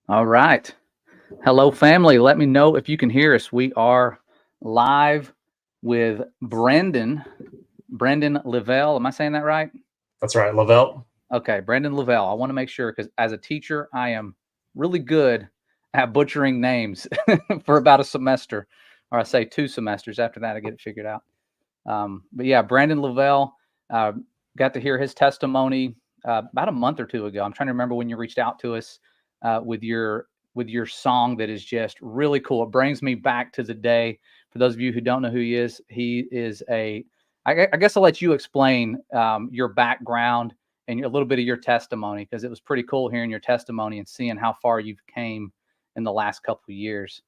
All right. Hello, family. Let me know if you can hear us. We are live with Brendan Leavell. Am I saying that right? That's right, Leavell. Okay, Brendan Leavell. I want to make sure because as a teacher, I am really good at butchering names for about a semester, or I say 2 semesters. After that, I get it figured out. But yeah, Brandon Leavell, uh, got to hear his testimony about a month or two ago. I'm trying to remember when you reached out to us with your song that is just really cool. It brings me back to the day. For those of you who don't know who he is I guess I'll let you explain your background and a little bit of your testimony, because it was pretty cool hearing your testimony and seeing how far you've came in the last couple of years.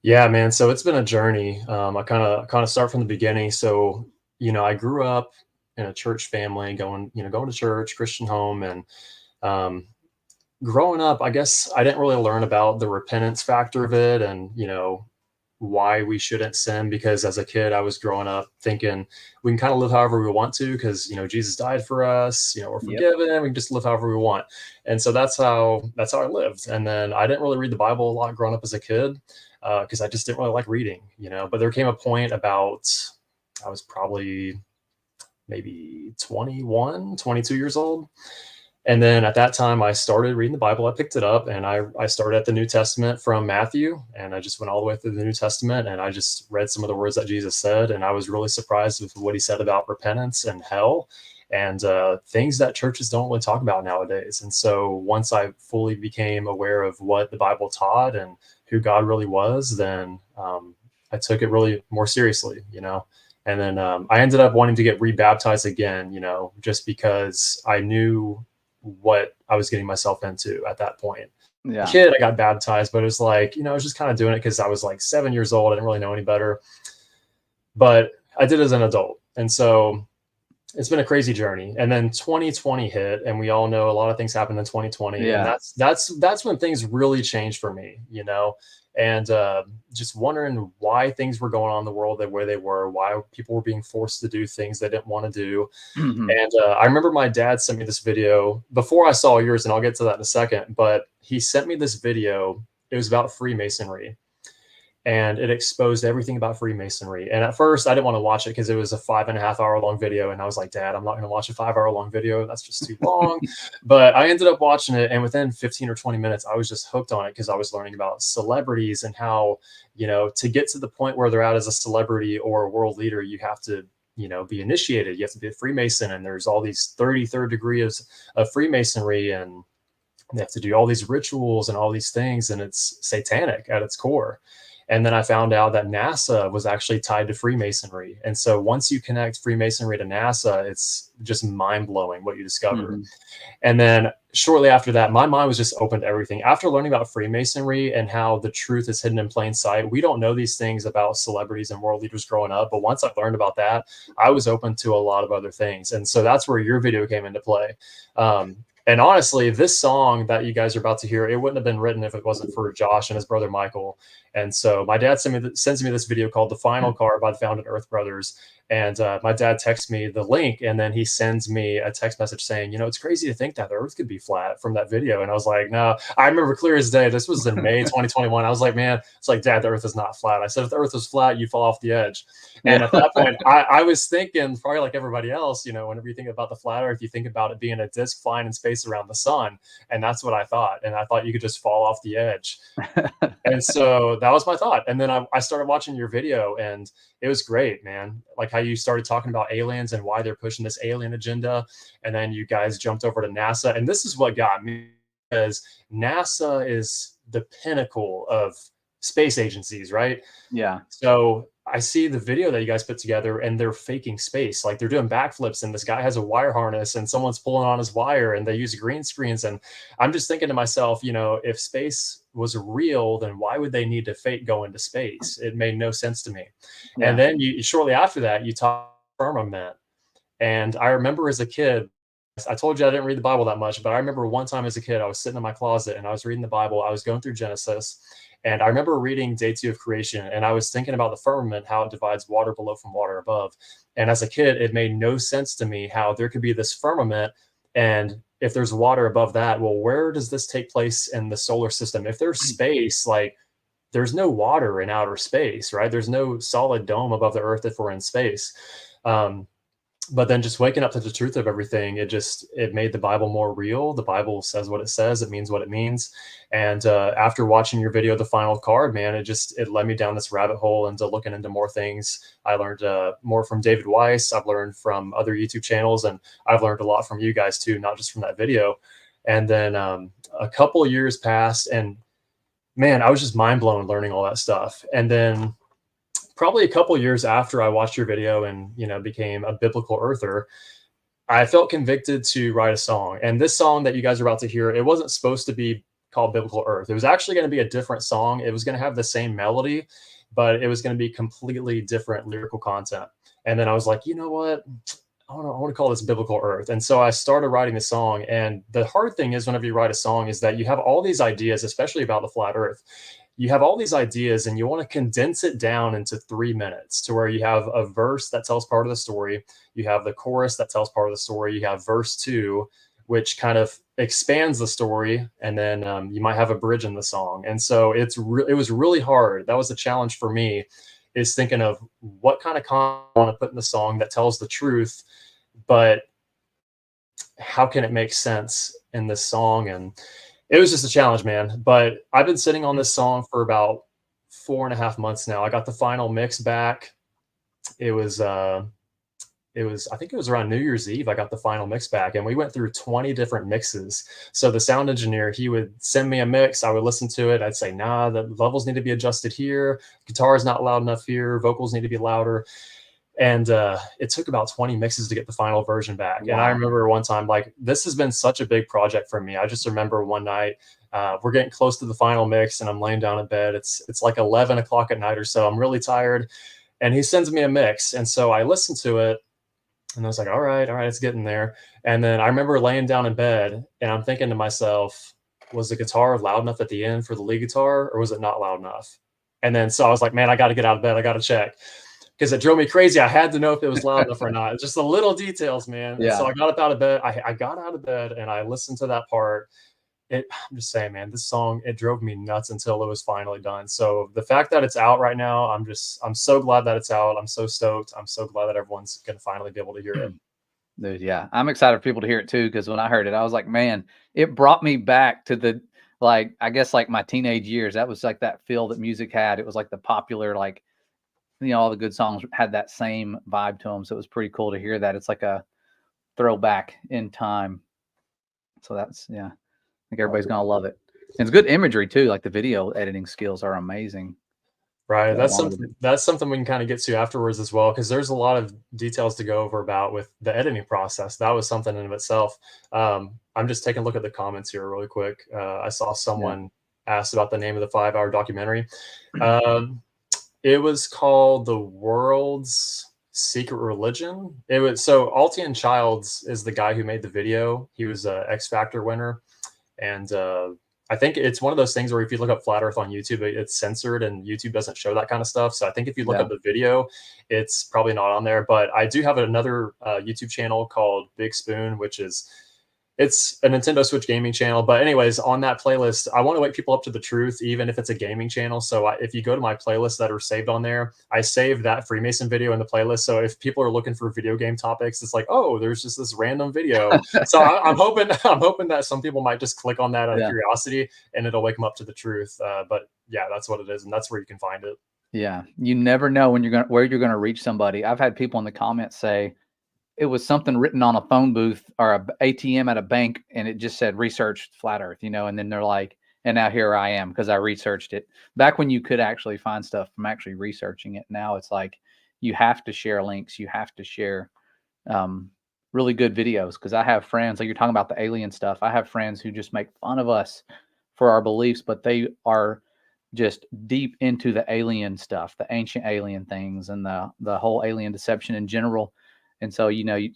Yeah, man. So it's been a journey. I kind of start from the beginning. So, I grew up in a church family, going to church, Christian home, and um, growing up, I guess I didn't really learn about the repentance factor of it, and why we shouldn't sin, because as a kid I was growing up thinking we can kind of live however we want to, because Jesus died for us, we're Yep. forgiven, we can just live however we want. And so that's how I lived. And then I didn't really read the Bible a lot growing up as a kid, because I just didn't really like reading. But there came a point about, I was probably maybe 21, 22 years old, and then at that time, I started reading the Bible. I picked it up, and I started at the New Testament from Matthew, and I just went all the way through the New Testament, and I just read some of the words that Jesus said, and I was really surprised with what he said about repentance and hell, and things that churches don't really talk about nowadays. And so once I fully became aware of what the Bible taught and who God really was, then I took it really more seriously. And then I ended up wanting to get rebaptized again, just because I knew what I was getting myself into at that point. Yeah. As a kid, I got baptized, but it was like, I was just kind of doing it because I was like 7 years old. I didn't really know any better, but I did as an adult. And so it's been a crazy journey. And then 2020 hit, and we all know a lot of things happened in 2020. Yeah. And that's when things really changed for me. And just wondering why things were going on in the world the way they were, why people were being forced to do things they didn't want to do. And I remember my dad sent me this video before I saw yours, and I'll get to that in a second. But he sent me this video. It was about Freemasonry, and it exposed everything about Freemasonry. And at first, I didn't want to watch it because it was a 5.5 hour long video. And I was like, Dad, I'm not going to watch a 5 hour long video. That's just too long. But I ended up watching it. And within 15 or 20 minutes, I was just hooked on it, because I was learning about celebrities and how, to get to the point where they're at as a celebrity or a world leader, you have to be initiated. You have to be a Freemason, and there's all these 33rd degrees of Freemasonry, and they have to do all these rituals and all these things, and it's satanic at its core. And then I found out that NASA was actually tied to Freemasonry. And so once you connect Freemasonry to NASA, it's just mind blowing what you discover. Mm-hmm. And then shortly after that, my mind was just open to everything. After learning about Freemasonry and how the truth is hidden in plain sight, we don't know these things about celebrities and world leaders growing up. But once I learned about that, I was open to a lot of other things. And so that's where your video came into play. And honestly, this song that you guys are about to hear, it wouldn't have been written if it wasn't for Josh and his brother Michael. And so my dad sends me this video called "The Final Car" by the Found and Earth Brothers. And my dad texts me the link, and then he sends me a text message saying, it's crazy to think that the earth could be flat from that video. And I was like, no, I remember clear as day. This was in May 2021. I was like, man, it's like, Dad, the earth is not flat. I said, if the earth was flat, you fall off the edge. And at that point, I was thinking, probably like everybody else, whenever you think about the flat earth, you think about it being a disc flying in space around the sun. And that's what I thought. And I thought you could just fall off the edge. And so that was my thought. And then I started watching your video, and it was great, man. Like how you started talking about aliens and why they're pushing this alien agenda. And then you guys jumped over to NASA. And this is what got me, because NASA is the pinnacle of space agencies, right? Yeah. So I see the video that you guys put together, and they're faking space. Like they're doing backflips, and this guy has a wire harness, and someone's pulling on his wire, and they use green screens. And I'm just thinking to myself, if space was real, then why would they need to fake go into space? It made no sense to me. Yeah. And then shortly after that, you talk firmament. And I remember as a kid, I told you I didn't read the Bible that much, but I remember one time as a kid, I was sitting in my closet and I was reading the Bible. I was going through Genesis, and I remember reading day 2 of creation, and I was thinking about the firmament, how it divides water below from water above. And as a kid, it made no sense to me how there could be this firmament, and if there's water above that, well, where does this take place in the solar system? If there's space, like there's no water in outer space, right? There's no solid dome above the earth if we're in space. Um, but then just waking up to the truth of everything, it made the Bible more real. The Bible says what it says, it means what it means. And after watching your video, The Final Card, man, it led me down this rabbit hole into looking into more things. I learned more from David Weiss. I've learned from other YouTube channels, and I've learned a lot from you guys too, not just from that video. And then a couple of years passed, and man, I was just mind blown learning all that stuff. And then probably a couple years after I watched your video and, became a biblical earther, I felt convicted to write a song. And this song that you guys are about to hear, it wasn't supposed to be called Biblical Earth. It was actually going to be a different song. It was going to have the same melody, but it was going to be completely different lyrical content. And then I was like, you know what? I want to call this Biblical Earth. And so I started writing the song. And the hard thing is, whenever you write a song, is that you have all these ideas, especially about the flat earth. You have all these ideas and you want to condense it down into 3 minutes to where you have a verse that tells part of the story. You have the chorus that tells part of the story. You have verse 2, which kind of expands the story. And then you might have a bridge in the song. And so it was really hard. That was a challenge for me, is thinking of what kind of content I want to put in the song that tells the truth, but how can it make sense in this song? And it was just a challenge, man. But I've been sitting on this song for about 4.5 months now. I got the final mix back. I think it was around New Year's Eve. I got the final mix back, and we went through 20 different mixes. So the sound engineer, he would send me a mix. I would listen to it. I'd say, nah, the levels need to be adjusted here. Guitar is not loud enough here. Vocals need to be louder. And it took about 20 mixes to get the final version back. Wow. And I remember one time, like, this has been such a big project for me. I just remember one night, we're getting close to the final mix, and I'm laying down in bed. It's like 11 o'clock at night or so. I'm really tired. And he sends me a mix. And so I listened to it, and I was like, all right, it's getting there. And then I remember laying down in bed, and I'm thinking to myself, was the guitar loud enough at the end for the lead guitar, or was it not loud enough? And then so I was like, man, I got to get out of bed. I got to check. Because it drove me crazy. I had to know if it was loud enough or not. It's just the little details, man. Yeah. And so I got up out of bed. I got out of bed and I listened to that part. I'm just saying, man, this song, it drove me nuts until it was finally done. So the fact that it's out right now, I'm so glad that it's out. I'm so stoked. I'm so glad that everyone's going to finally be able to hear it. Dude, yeah. I'm excited for people to hear it too, because when I heard it, I was like, man, it brought me back to I guess my teenage years. That was like that feel that music had. It was like the popular, all the good songs had that same vibe to them. So it was pretty cool to hear that. It's like a throwback in time. So that's, yeah, I think everybody's going to love it. And it's good imagery too. Like the video editing skills are amazing. Right. That's something we can kind of get to afterwards as well, because there's a lot of details to go over about with the editing process. That was something in of itself. I'm just taking a look at the comments here really quick. I saw someone asked about the name of the 5-hour documentary. It was called The World's Secret Religion. So Altian Childs is the guy who made the video. He was a X Factor winner. And I think it's one of those things where if you look up Flat Earth on YouTube, it's censored and YouTube doesn't show that kind of stuff. So I think if you look up the video, it's probably not on there. But I do have another YouTube channel called Big Spoon, it's a Nintendo Switch gaming channel. But anyways, on that playlist, I want to wake people up to the truth, even if it's a gaming channel. So if you go to my playlists that are saved on there, I saved that Freemason video in the playlist. So if people are looking for video game topics, it's like, oh, there's just this random video. So I'm hoping that some people might just click on that out of curiosity, and it'll wake them up to the truth. But yeah, that's what it is, and that's where you can find it. Yeah, you never know where you're gonna reach somebody. I've had people in the comments say, it was something written on a phone booth or a ATM at a bank, and it just said research flat earth, and then they're like, and now here I am because I researched it. Back when you could actually find stuff from actually researching it, now it's like you have to share links, you have to share really good videos. Because I have friends, like you're talking about the alien stuff, I have friends who just make fun of us for our beliefs, but they are just deep into the alien stuff, the ancient alien things, and the whole alien deception in general. And so, you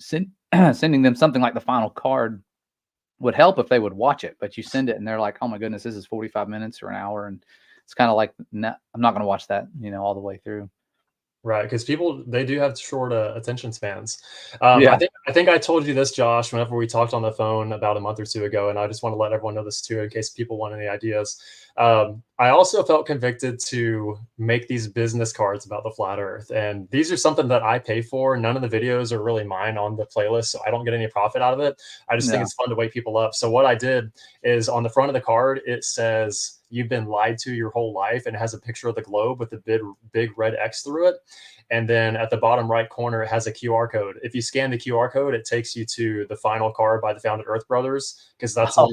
sending them something like The Final Card would help if they would watch it, but you send it and they're like, oh my goodness, this is 45 minutes or an hour. And it's kind of like, nah, I'm not going to watch that, all the way through. Right, because people, they do have short attention spans. Yeah. I think I told you this, Josh, whenever we talked on the phone about a month or two ago, and I just want to let everyone know this too, in case people want any ideas. I also felt convicted to make these business cards about the flat Earth, and these are something that I pay for. None of the videos are really mine on the playlist, so I don't get any profit out of it. I just think No. it's fun to wake people up. So what I did is on the front of the card, it says, "You've been lied to your whole life," and it has a picture of the globe with the big red X through it. And then at the bottom right corner, it has a QR code. If you scan the QR code, it takes you to the final card by the Founded Earth Brothers, because that's the one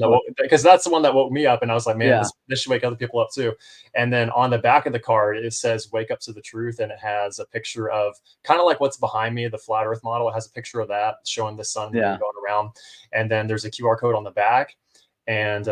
that Oh, woke me up. And I was like, man, yeah. this should wake other people up too. And then on the back of the card, it says "Wake up to the truth," and it has a picture of kind of like what's behind me, the flat Earth model. It has a picture of that showing the sun, moon Yeah. going around, and then there's a QR code on the back, and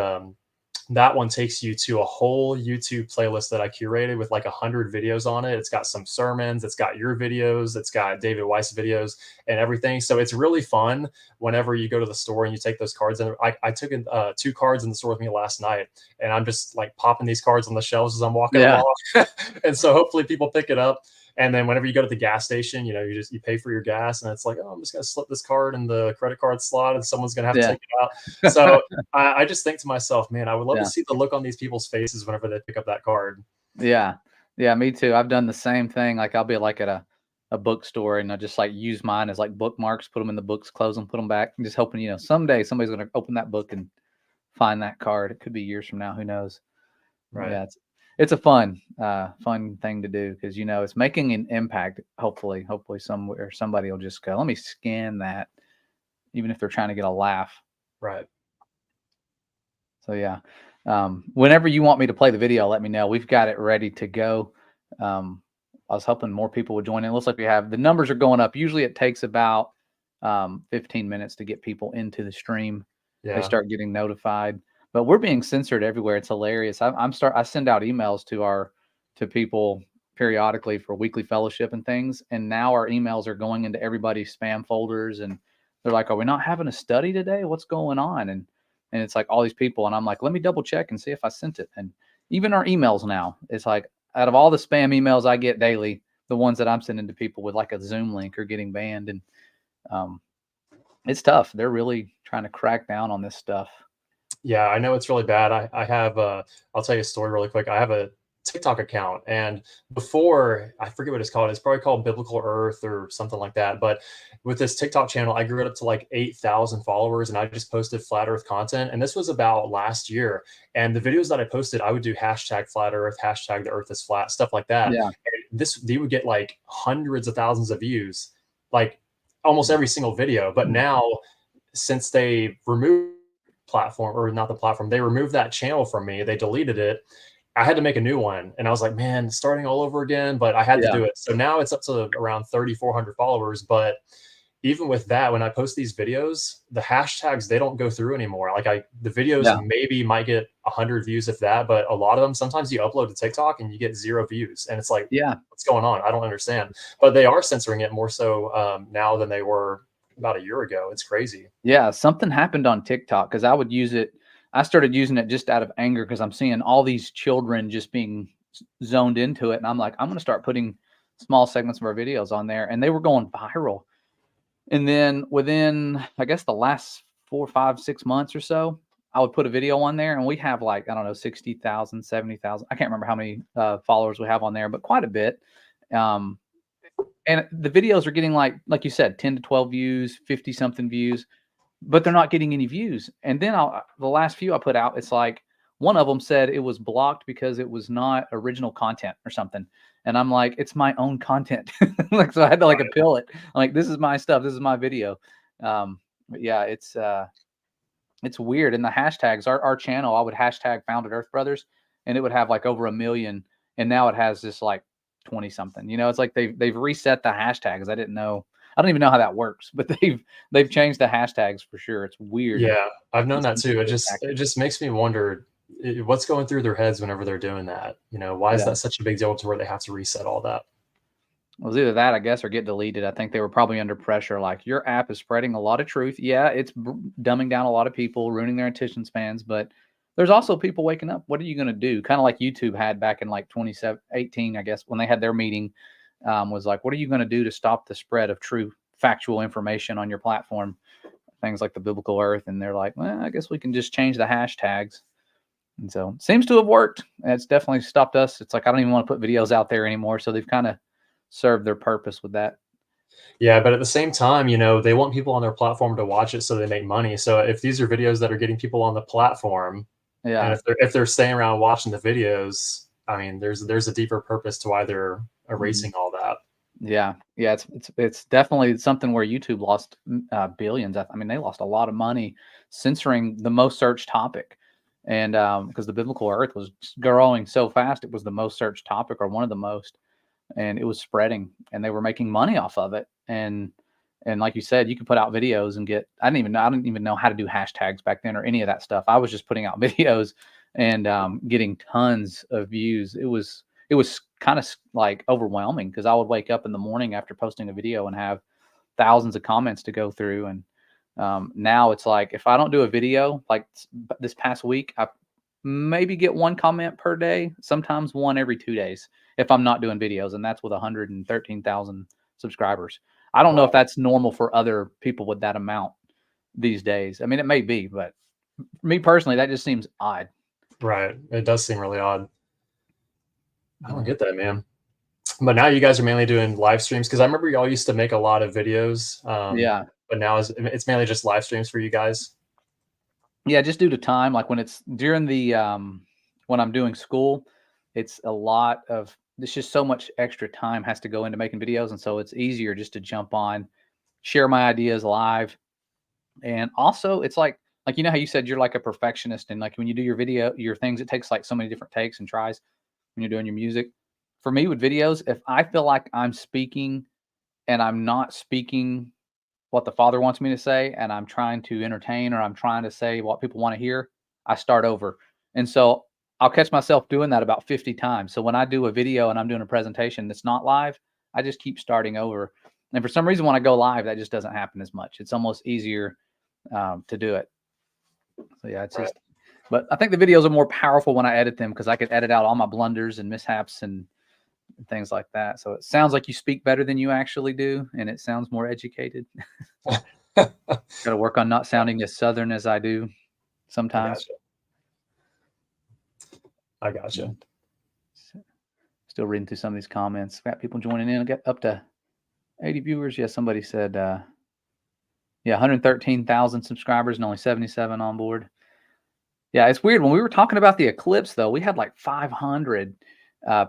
that one takes you to a whole YouTube playlist that I curated with like 100 videos on it. It's got some sermons, it's got your videos, it's got David Weiss videos and everything. So it's really fun whenever you go to the store and you take those cards. And I took in 2 cards in the store with me last night, and I'm just like popping these cards on the shelves as I'm walking Yeah. along. And so hopefully people pick it up. And then whenever you go to the gas station, you know, you pay for your gas, and it's like, oh, I'm just gonna slip this card in the credit card slot, and someone's gonna have to Yeah. take it out. So I just think to myself, man, I would love to Yeah. see the look on these people's faces whenever they pick up that card. Yeah. Yeah, me too. I've done the same thing. Like I'll be like at a bookstore and I just like use mine as like bookmarks, put them in the books, close them, put them back, and just hoping, someday somebody's going to open that book and find that card. It could be years from now, who knows. Right. Yeah, it's a fun thing to do because it's making an impact. Hopefully somewhere somebody will just go, let me scan that, even if they're trying to get a laugh. Right. So yeah, whenever you want me to play the video, let me know. We've got it ready to go. I was hoping more people would join in. It looks like we have the numbers are going up. Usually it takes about 15 minutes to get people into the stream. They Yeah. start getting notified, but we're being censored everywhere. It's hilarious. I send out emails to people periodically for weekly fellowship and things, and now our emails are going into everybody's spam folders, and they're like, "Are we not having a study today? What's going on?" And it's like all these people, and I'm like, "Let me double check and see if I sent it." And even our emails now, it's like out of all the spam emails I get daily, the ones that I'm sending to people with like a Zoom link are getting banned, and um, it's tough. They're really trying to crack down on this stuff. Yeah, I know it's really bad. I have I'll tell you a story really quick. I have a TikTok account, and before, I forget what it's called. It's probably called Biblical Earth or something like that. But with this TikTok channel, I grew it up to like 8,000 followers, and I just posted flat Earth content. And this was about last year. And the videos that I posted, I would do hashtag flat Earth, hashtag the Earth is flat, stuff like that. Yeah, And they would get like hundreds of thousands of views, like almost every single video. But now, since they removed platform, or not the platform, they removed that channel from me, they deleted it. I had to make a new one, and I was like, man, starting all over again, but I had to yeah, do it. So now it's up to around 3,400 followers. But even with that, when I post these videos, the hashtags, they don't go through anymore. Like the videos yeah, maybe might get 100 views, if that, but a lot of them, sometimes you upload to TikTok and you get 0 views, and it's like, yeah. what's going on? I don't understand. But they are censoring it more so now than they were about a year ago. It's crazy. Yeah, something happened on TikTok because I would use it. I started using it just out of anger because I'm seeing all these children just being zoned into it. And I'm like, I'm going to start putting small segments of our videos on there. And they were going viral. And then within, I guess, the last 4, 5, 6 months or so, I would put a video on there. And we have like, I don't know, 60,000, 70,000. I can't remember how many followers we have on there, but quite a bit. Um, and the videos are getting like you said, 10 to 12 views, 50 something views, but they're not getting any views. And then the last few I put out, it's like one of them said it was blocked because it was not original content or something. And I'm like, it's my own content. Like, so I had to like appeal it. I'm like, this is my stuff. This is my video. But yeah, it's weird. And the hashtags, our channel, I would hashtag Founded Earth Brothers, and it would have like over 1 million. And now it has this like 20 something. It's like they've reset the hashtags. I didn't know. I don't even know how that works, but they've changed the hashtags for sure. It's weird. Yeah, I've known It's that too. It tactic. just makes me wonder what's going through their heads whenever they're doing that. You know, why is Yeah. that such a big deal to where they have to reset all that? It was either that, I guess, or get deleted. I think they were probably under pressure. Like, your app is spreading a lot of truth. Yeah, it's dumbing down a lot of people, ruining their attention spans. But there's also people waking up. What are you going to do? Kind of like YouTube had back in like 2018, I guess, when they had their meeting. was like, what are you going to do to stop the spread of true factual information on your platform? Things like the biblical earth. And they're like, well, I guess we can just change the hashtags. And so it seems to have worked. It's definitely stopped us. It's like, I don't even want to put videos out there anymore. So they've kind of served their purpose with that. Yeah, but at the same time, they want people on their platform to watch it so they make money. So if these are videos that are getting people on the platform, and Yeah. if they're staying around watching the videos, I mean, there's a deeper purpose to why they're erasing all that. Yeah. Yeah. It's definitely something where YouTube lost billions. I mean, they lost a lot of money censoring the most searched topic. And because the biblical earth was growing so fast, it was the most searched topic, or one of the most, and it was spreading, and they were making money off of it. And like you said, you could put out videos and get, I didn't even know how to do hashtags back then or any of that stuff. I was just putting out videos and getting tons of views. It was kind of like overwhelming, because I would wake up in the morning after posting a video and have thousands of comments to go through. And now it's like, if I don't do a video, like this past week, I maybe get one comment per day, sometimes one every 2 days, if I'm not doing videos. And that's with 113,000 subscribers. I don't know if that's normal for other people with that amount these days. I mean, it may be, but me personally, that just seems odd. Right. It does seem really odd. I don't get that, man. But now you guys are mainly doing live streams, because I remember y'all used to make a lot of videos. Yeah. But now it's mainly just live streams for you guys. Yeah, just due to time. Like when it's during the when I'm doing school, it's a lot of, there's just so much extra time has to go into making videos, and so it's easier just to jump on, share my ideas live. And also it's like you know how you said you're like a perfectionist, and like when you do your things, it takes like so many different takes and tries when you're doing your music. For me with videos, if I feel like I'm speaking and I'm not speaking what the Father wants me to say, and I'm trying to entertain, or I'm trying to say what people want to hear, I start over. And so I'll catch myself doing that about 50 times. So when I do a video and I'm doing a presentation that's not live, I just keep starting over. And for some reason, when I go live, that just doesn't happen as much. It's almost easier to do it. So yeah, it's just, but I think the videos are more powerful when I edit them, because I could edit out all my blunders and mishaps and things like that. So it sounds like you speak better than you actually do, and it sounds more educated. Got to work on not sounding as Southern as I do sometimes. I gotcha. Still reading through some of these comments. Got people joining in. I got up to 80 viewers. Yeah, somebody said, yeah, 113,000 subscribers and only 77 on board. Yeah, it's weird. When we were talking about the eclipse, though, we had like 500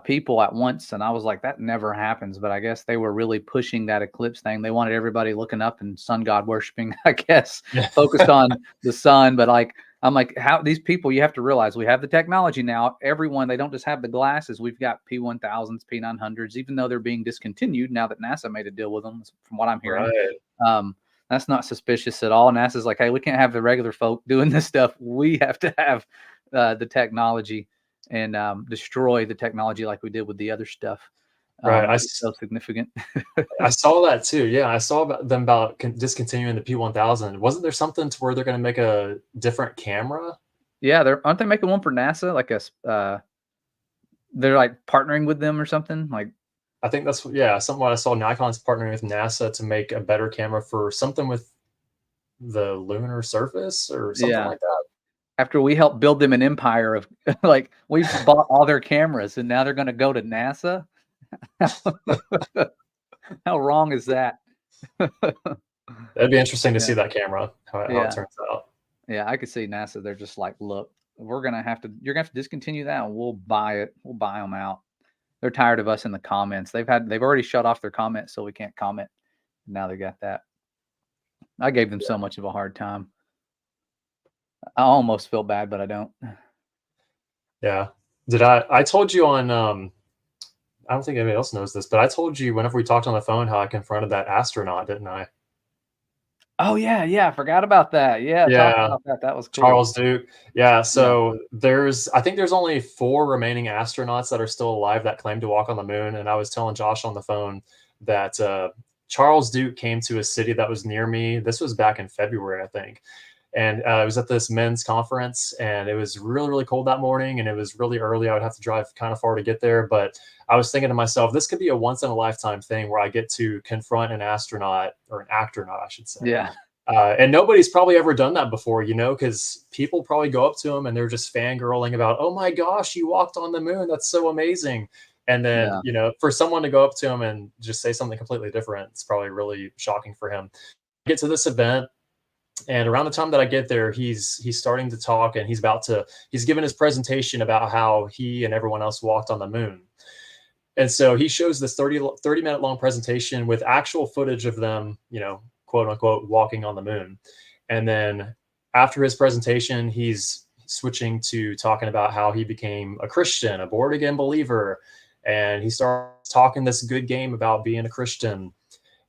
people at once, and I was like, that never happens. But I guess they were really pushing that eclipse thing. They wanted everybody looking up and sun god worshiping, I guess, focused on the sun. But like, I'm like, how these people, you have to realize we have the technology now. Everyone, they don't just have the glasses. We've got P1000s, P900s, even though they're being discontinued now that NASA made a deal with them, from what I'm hearing. That's not suspicious at all. NASA's like, hey, we can't have the regular folk doing this stuff. We have to have the technology, and destroy the technology like we did with the other stuff. Right. It's so significant. I saw that too. Yeah, I saw them about discontinuing the P1000. Wasn't there something to where they're going to make a different camera? Yeah, aren't they making one for NASA? Like they're like partnering with them or something. Like, I think that's something I saw. Nikon's partnering with NASA to make a better camera for something with the lunar surface or something like that. After we helped build them an empire of like, we've bought all their cameras, and now they're going to go to NASA. How wrong is that? That'd be interesting to see that camera, how it turns out. Yeah, I could see NASA. They're just like, look, you're gonna have to discontinue that, and we'll buy it. We'll buy them out. They're tired of us in the comments. They've already shut off their comments, so we can't comment. Now they got that. I gave them so much of a hard time. I almost feel bad, but I don't. Yeah. I told you on, I don't think anybody else knows this, but I told you whenever we talked on the phone how I confronted that astronaut, didn't I? Oh yeah, I forgot about that. Yeah, talk about that. That was cool. Charles Duke. Yeah, so I think there's only 4 remaining astronauts that are still alive that claim to walk on the moon. And I was telling Josh on the phone that Charles Duke came to a city that was near me. This was back in February, I think. And it was at this men's conference, and it was really, really cold that morning, and it was really early. I would have to drive kind of far to get there, but I was thinking to myself, this could be a once in a lifetime thing where I get to confront an astronaut, or an actornaut, I should say. Yeah. And nobody's probably ever done that before, because people probably go up to him and they're just fangirling about, oh my gosh, you walked on the moon. That's so amazing. And then, Yeah. for someone to go up to him and just say something completely different, it's probably really shocking for him. I get to this event, and around the time that I get there, he's starting to talk, and he's giving his presentation about how he and everyone else walked on the moon. And so he shows this 30-minute long presentation with actual footage of them, quote unquote, walking on the moon. And then after his presentation, he's switching to talking about how he became a Christian, a born again believer. And he starts talking this good game about being a Christian.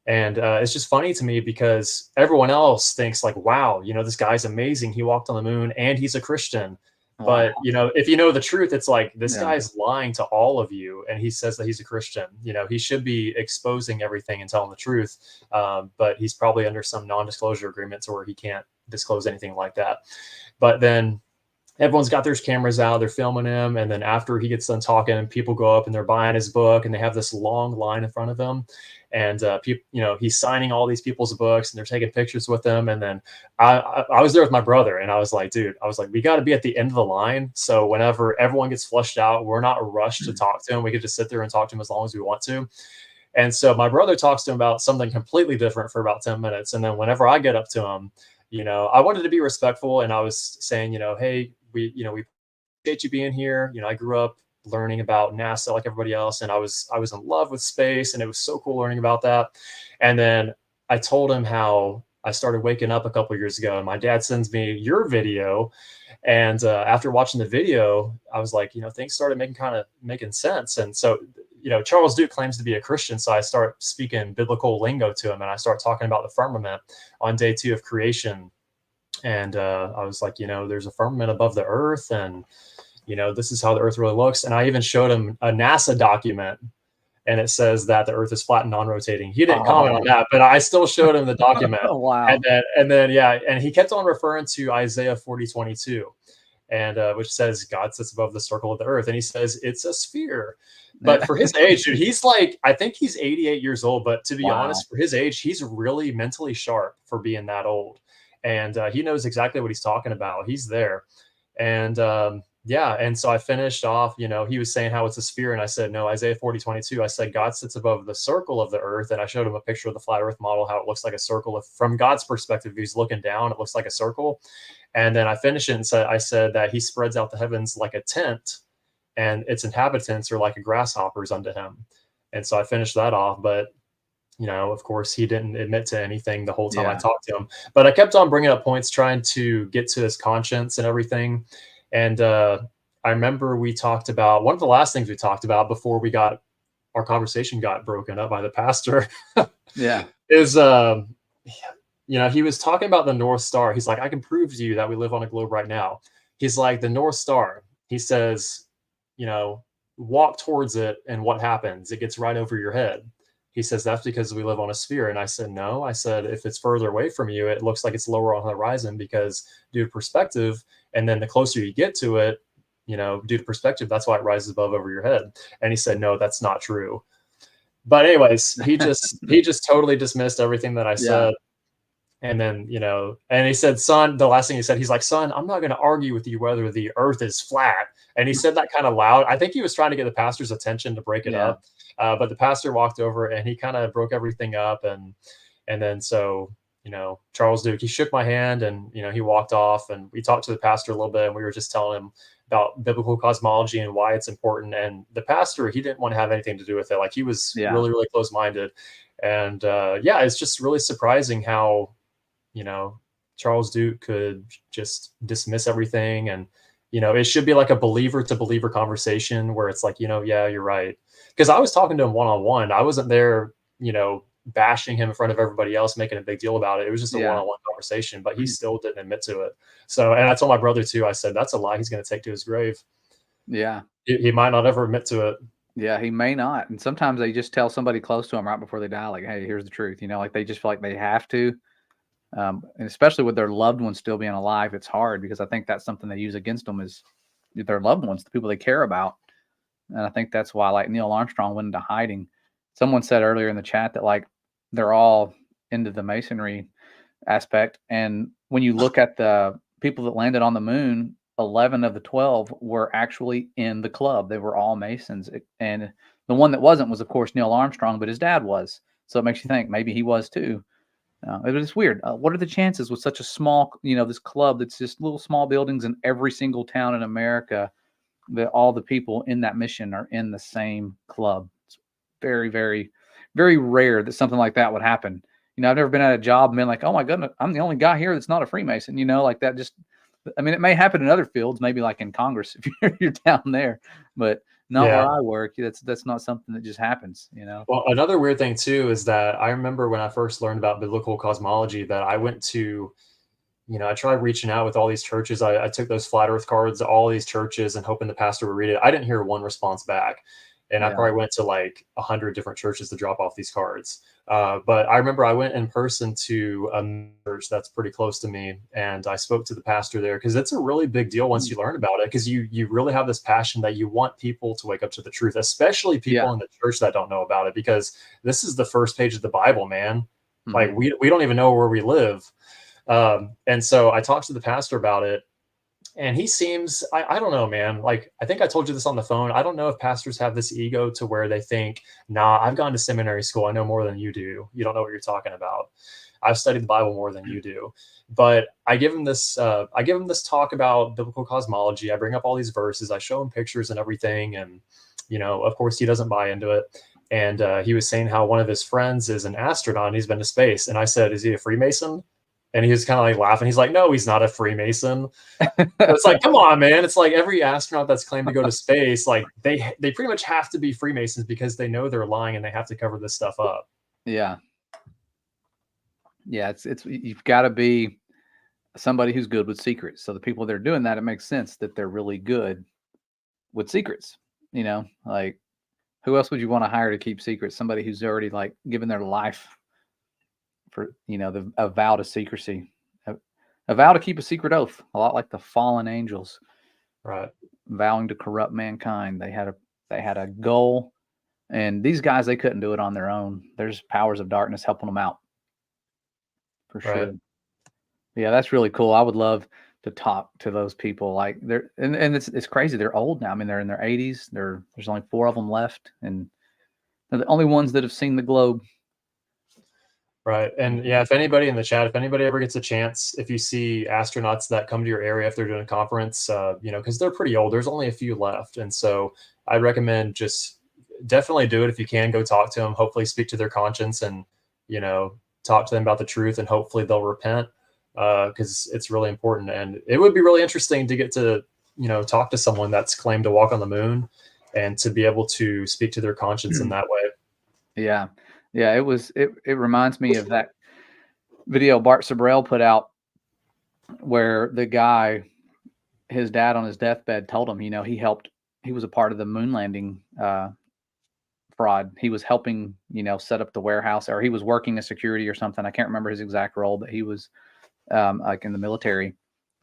And it's just funny to me because everyone else thinks like, wow, this guy's amazing. He walked on the moon and he's a Christian. Wow. But, if you know the truth, it's like this Yeah. guy's lying to all of you. And he says that he's a Christian. He should be exposing everything and telling the truth. But he's probably under some non-disclosure agreements where he can't disclose anything like that. But then everyone's got their cameras out, they're filming him. And then after he gets done talking, people go up and they're buying his book, and they have this long line in front of him. And people, he's signing all these people's books, and they're taking pictures with them. And then I was there with my brother, and I was like, dude, we got to be at the end of the line. So whenever everyone gets flushed out, we're not rushed to talk to him. We could just sit there and talk to him as long as we want to. And so my brother talks to him about something completely different for about 10 minutes. And then whenever I get up to him, I wanted to be respectful, and I was saying, hey, we appreciate you being here. I grew up learning about NASA like everybody else, and I was in love with space, and it was so cool learning about that. And then I told him how I started waking up a couple of years ago, and my dad sends me your video. And after watching the video, I was like, things started making sense. And so, Charles Duke claims to be a Christian, so I start speaking biblical lingo to him, and I start talking about the firmament on day 2 of creation. And I was like, there's a firmament above the earth, and this is how the earth really looks. And I even showed him a NASA document, and it says that the earth is flat and non-rotating. He didn't comment on that, but I still showed him the document. Wow. And then, yeah. And he kept on referring to Isaiah 40:22, and which says God sits above the circle of the earth. And he says it's a sphere. But for his age, dude, he's like, I think he's 88 years old. But to be honest, for his age, he's really mentally sharp for being that old. And he knows exactly what he's talking about. He's there. And yeah. And so I finished off, he was saying how it's a sphere. And I said, no, Isaiah 40:22. I said, God sits above the circle of the earth. And I showed him a picture of the flat earth model, how it looks like a circle. From God's perspective, if he's looking down, it looks like a circle. And then I finished it and I said that he spreads out the heavens like a tent, and its inhabitants are like grasshoppers unto him. And so I finished that off. But of course, he didn't admit to anything the whole time I talked to him. But I kept on bringing up points, trying to get to his conscience and everything. And I remember we talked about, one of the last things we talked about before our conversation got broken up by the pastor. Yeah. Is, he was talking about the North Star. He's like, I can prove to you that we live on a globe right now. He's like, the North Star. He says, walk towards it, and what happens? It gets right over your head. He says, that's because we live on a sphere. And I said, no. I said, if it's further away from you, it looks like it's lower on the horizon because due to perspective. And then the closer you get to it, due to perspective, that's why it rises above over your head. And he said, no, that's not true. But anyways, he just totally dismissed everything that I said. And then, and he said, son, the last thing he said, he's like, son, I'm not going to argue with you whether the earth is flat. And he said that kind of loud. I think he was trying to get the pastor's attention to break it up. But the pastor walked over and he kind of broke everything up. And then, so, Charles Duke, he shook my hand, and, he walked off, and we talked to the pastor a little bit, and we were just telling him about biblical cosmology and why it's important. And the pastor, he didn't want to have anything to do with it. Like, he was really, really close-minded. And it's just really surprising how, Charles Duke could just dismiss everything. And, it should be like a believer to believer conversation where it's like, yeah, you're right. Because I was talking to him one-on-one. I wasn't there, bashing him in front of everybody else, making a big deal about it. It was just a one-on-one conversation, but he still didn't admit to it. So, and I told my brother too, I said, that's a lie he's going to take to his grave. Yeah. He might not ever admit to it. Yeah, he may not. And sometimes they just tell somebody close to him right before they die, like, hey, here's the truth. Like they just feel like they have to. And especially with their loved ones still being alive, it's hard because I think that's something they use against them is their loved ones, the people they care about. And I think that's why like Neil Armstrong went into hiding. Someone said earlier in the chat that like they're all into the masonry aspect. And when you look at the people that landed on the moon, 11 of the 12 were actually in the club. They were all Masons. And the one that wasn't was, of course, Neil Armstrong, but his dad was. So it makes you think maybe he was too. It was weird. What are the chances with such a small, this club that's just little small buildings in every single town in America that all the people in that mission are in the same club? It's very, very, very rare that something like that would happen. I've never been at a job and been like, oh my goodness, I'm the only guy here that's not a Freemason, like that. It may happen in other fields, maybe like in Congress if you're down there, but not where I work. That's not something that just happens, Well, another weird thing too is that I remember when I first learned about biblical cosmology that I went to, I tried reaching out with all these churches. I took those flat earth cards to all these churches and hoping the pastor would read it. I didn't hear one response back. And I probably went to like 100 different churches to drop off these cards. But I remember I went in person to a church that's pretty close to me, and I spoke to the pastor there because it's a really big deal once you learn about it, because you really have this passion that you want people to wake up to the truth, especially people in the church that don't know about it, because this is the first page of the Bible, man. Mm-hmm. Like we don't even know where we live. And so I talked to the pastor about it. And he seems, I don't know, man. Like, I think I told you this on the phone. I don't know if pastors have this ego to where they think, nah, I've gone to seminary school. I know more than you do. You don't know what you're talking about. I've studied the Bible more than you do. But I give him this talk about biblical cosmology. I bring up all these verses. I show him pictures and everything. And, of course, he doesn't buy into it. And he was saying how one of his friends is an astronaut and he's been to space. And I said, is he a Freemason? And he was kind of like laughing. He's like, no, he's not a Freemason. It's like, come on, man. It's like every astronaut that's claimed to go to space, like they pretty much have to be Freemasons because they know they're lying and they have to cover this stuff up. Yeah. Yeah. It's you've got to be somebody who's good with secrets. So the people that are doing that, it makes sense that they're really good with secrets. Like who else would you want to hire to keep secrets? Somebody who's already like given their life for a vow to secrecy, a vow to keep a secret oath, a lot like the fallen angels, right? Vowing to corrupt mankind. They had a goal, and these guys, they couldn't do it on their own. There's powers of darkness helping them out, for sure. Yeah, that's really cool. I would love to talk to those people. Like and it's crazy. They're old now. I mean, they're in their 80s. There's only 4 of them left, and they're the only ones that have seen the globe. Right. And yeah, if anybody in the chat, if anybody ever gets a chance, if you see astronauts that come to your area, if they're doing a conference, because they're pretty old, there's only a few left. And so I'd recommend just definitely do it. If you can, go talk to them, hopefully speak to their conscience and, talk to them about the truth, and hopefully they'll repent, because it's really important. And it would be really interesting to get to, talk to someone that's claimed to walk on the moon and to be able to speak to their conscience in that way. Yeah. Yeah, it reminds me of that video Bart Sabrell put out where the guy, his dad on his deathbed told him, he was a part of the moon landing fraud. He was helping, set up the warehouse, or he was working as security or something. I can't remember his exact role, but he was like in the military.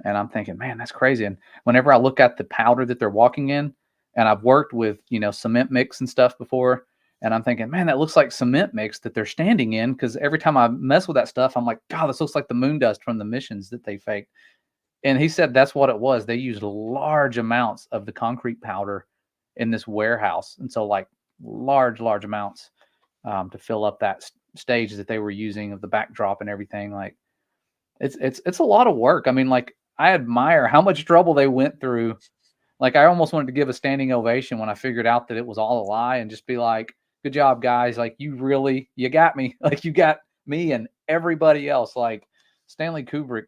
And I'm thinking, man, that's crazy. And whenever I look at the powder that they're walking in, and I've worked with, cement mix and stuff before, and I'm thinking, man, that looks like cement mix that they're standing in. Because every time I mess with that stuff, I'm like, God, this looks like the moon dust from the missions that they faked. And he said that's what it was. They used large amounts of the concrete powder in this warehouse. And so like large amounts to fill up that stage that they were using of the backdrop and everything. Like it's a lot of work. I mean, like I admire how much trouble they went through. Like I almost wanted to give a standing ovation when I figured out that it was all a lie and just be like, good job, guys. Like you got me. Like you got me and everybody else. Like Stanley Kubrick,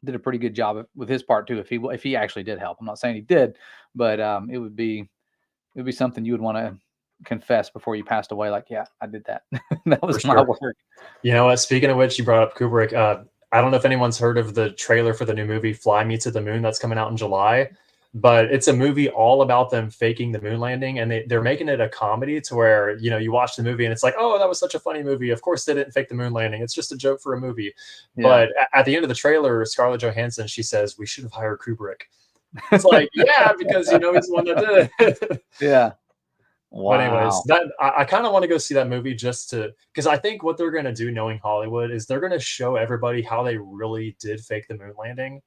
did a pretty good job with his part too. If he actually did help, I'm not saying he did, but it would be something you would want to confess before you passed away. Like, yeah, I did that. That was my work. You know what? Speaking of which, you brought up Kubrick. I don't know if anyone's heard of the trailer for the new movie Fly Me to the Moon that's coming out in July. but it's a movie all about them faking the moon landing, and they're making it a comedy to where, you know, you watch the movie and it's like, oh, that was such a funny movie. Of course they didn't fake the moon landing. It's just a joke for a movie. Yeah. But at the end of the trailer, Scarlett Johansson, she says, we should have hired Kubrick. It's like, yeah, because you know he's the one that did it. Yeah. But anyways, Wow. that I kind of want to go see that movie just to, because I think what they're gonna do, knowing Hollywood, is they're gonna show everybody how they really did fake the moon landing,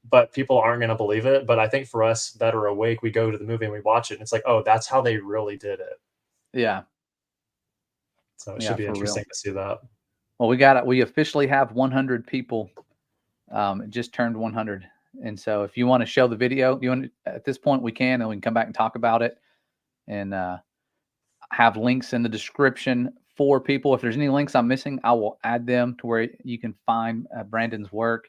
but people aren't gonna believe it. But I think for us that are awake, we go to the movie and we watch it, and it's like, oh, that's how they really did it. Yeah. So it Yeah, should be for real. interesting to see that. Well, we got it. We officially have 100 people. It just turned 100. And so if you want to show the video, you want at this point we can, and we can come back and talk about it, and have links in the description for people. If there's any links I'm missing, I will add them to where you can find Brandon's work.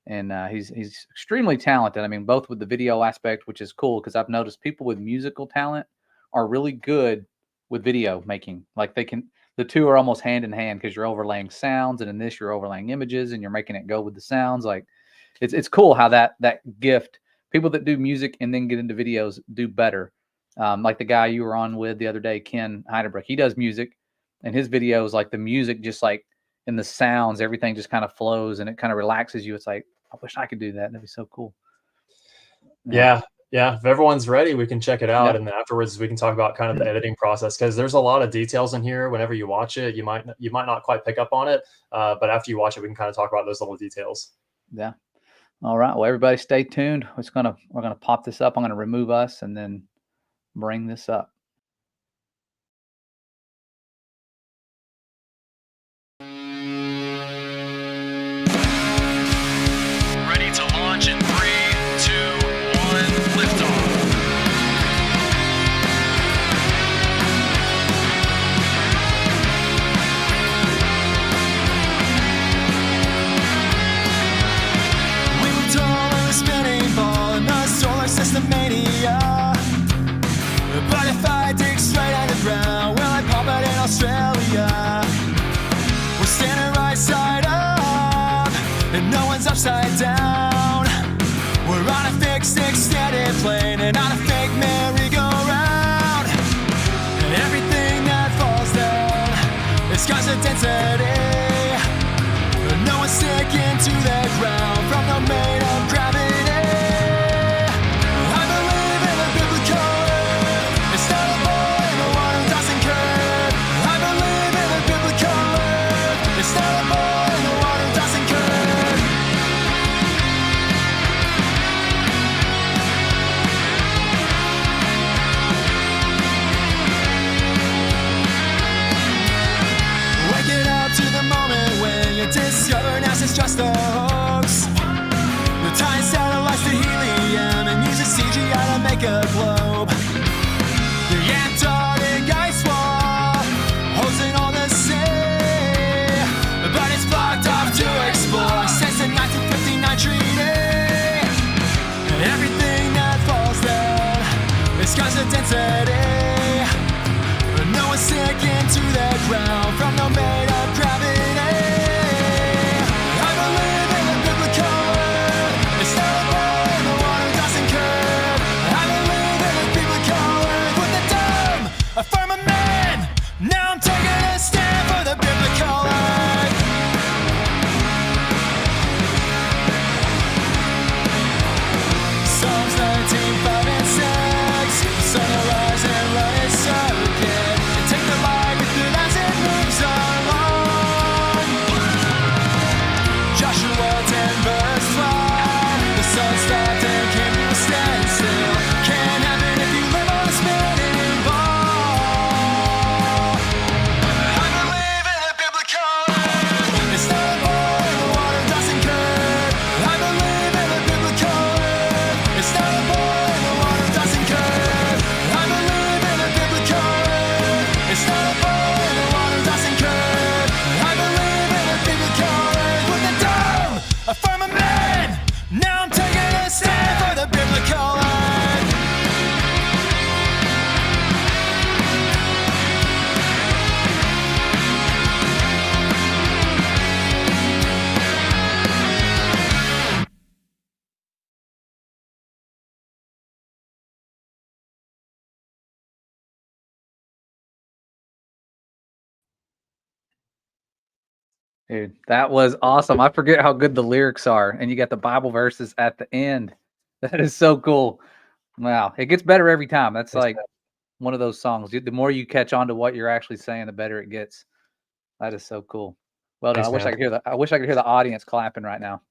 And he's extremely talented. I mean, both with the video aspect, which is cool because I've noticed people with musical talent are really good with video making. Like the two are almost hand in hand because you're overlaying sounds, and in this you're overlaying images, and you're making it go with the sounds. Like it's cool how that gift, people that do music and then get into videos do better. Like the guy you were on with the other day, Ken Heidenbrook, he does music, and his videos, like the music, just like in the sounds, everything just kind of flows and it kind of relaxes you. It's like, I wish I could do that. That'd be so cool. Yeah. Yeah, yeah. If everyone's ready, we can check it out, Yeah. and then afterwards we can talk about kind of the editing process, because there's a lot of details in here. Whenever you watch it, you might not quite pick up on it, but after you watch it, we can kind of talk about those little details. Yeah. All right. Well, everybody stay tuned. We're gonna pop this up. I'm gonna remove us and then bring this up. Ready to launch in 3, 2, 1, liftoff. We were told we were spinning ball in the solar system mania. But if I dig straight underground, will I pop it in Australia? We're standing right side up, and no one's upside down. We're on a fixed extended plane and on a fake merry-go-round. And everything that falls down, it's cause of density. No one's sticking to the ground from the main of gravity. I believe in the biblical earth. It's not a boy in the water doesn't curve. I believe in the biblical earth. It's not a boy in the water doesn't curve. Waking up to the moment when you discover NASA's just a hoax. The tying satellites to helium and uses CGI to make a globe. The Antarctic ice wall holds it all the sea, but it's blocked off to explore since the 1959 treaty. And everything that falls down is cause of density. No one's sticking to the ground from the made of gravity. I believe in the biblical earth. It's not a boy in the water doesn't curve. I believe in the biblical earth with the dome, a firmament. Now I'm taking a stand for the biblical earth. Psalms 19, 5 and 6. The sun will rise and run its circuit. Take the light with it as it moves along. Joshua 10 verse 12. The sun stopped and came to a standstill. Can't happen if you live on a spinning ball. I believe in a biblical earth. It's not a boy, the water doesn't curve. I believe in a biblical earth. It's not a boy, the water doesn't curve. I believe in a biblical earth. It's not a boy, the water doesn't curve. I believe in a biblical earth with a dome, a firmament. Now I'm taking a stand for the biblical earth. Dude, that was awesome. I forget how good the lyrics are, and you got the Bible verses at the end. That is so cool. Wow, it gets better every time. That's Thanks, like one of those songs. The more you catch on to what you're actually saying, the better it gets. That is so cool. Well done. Thanks, I wish I man. could hear the. I wish I could hear the audience clapping right now.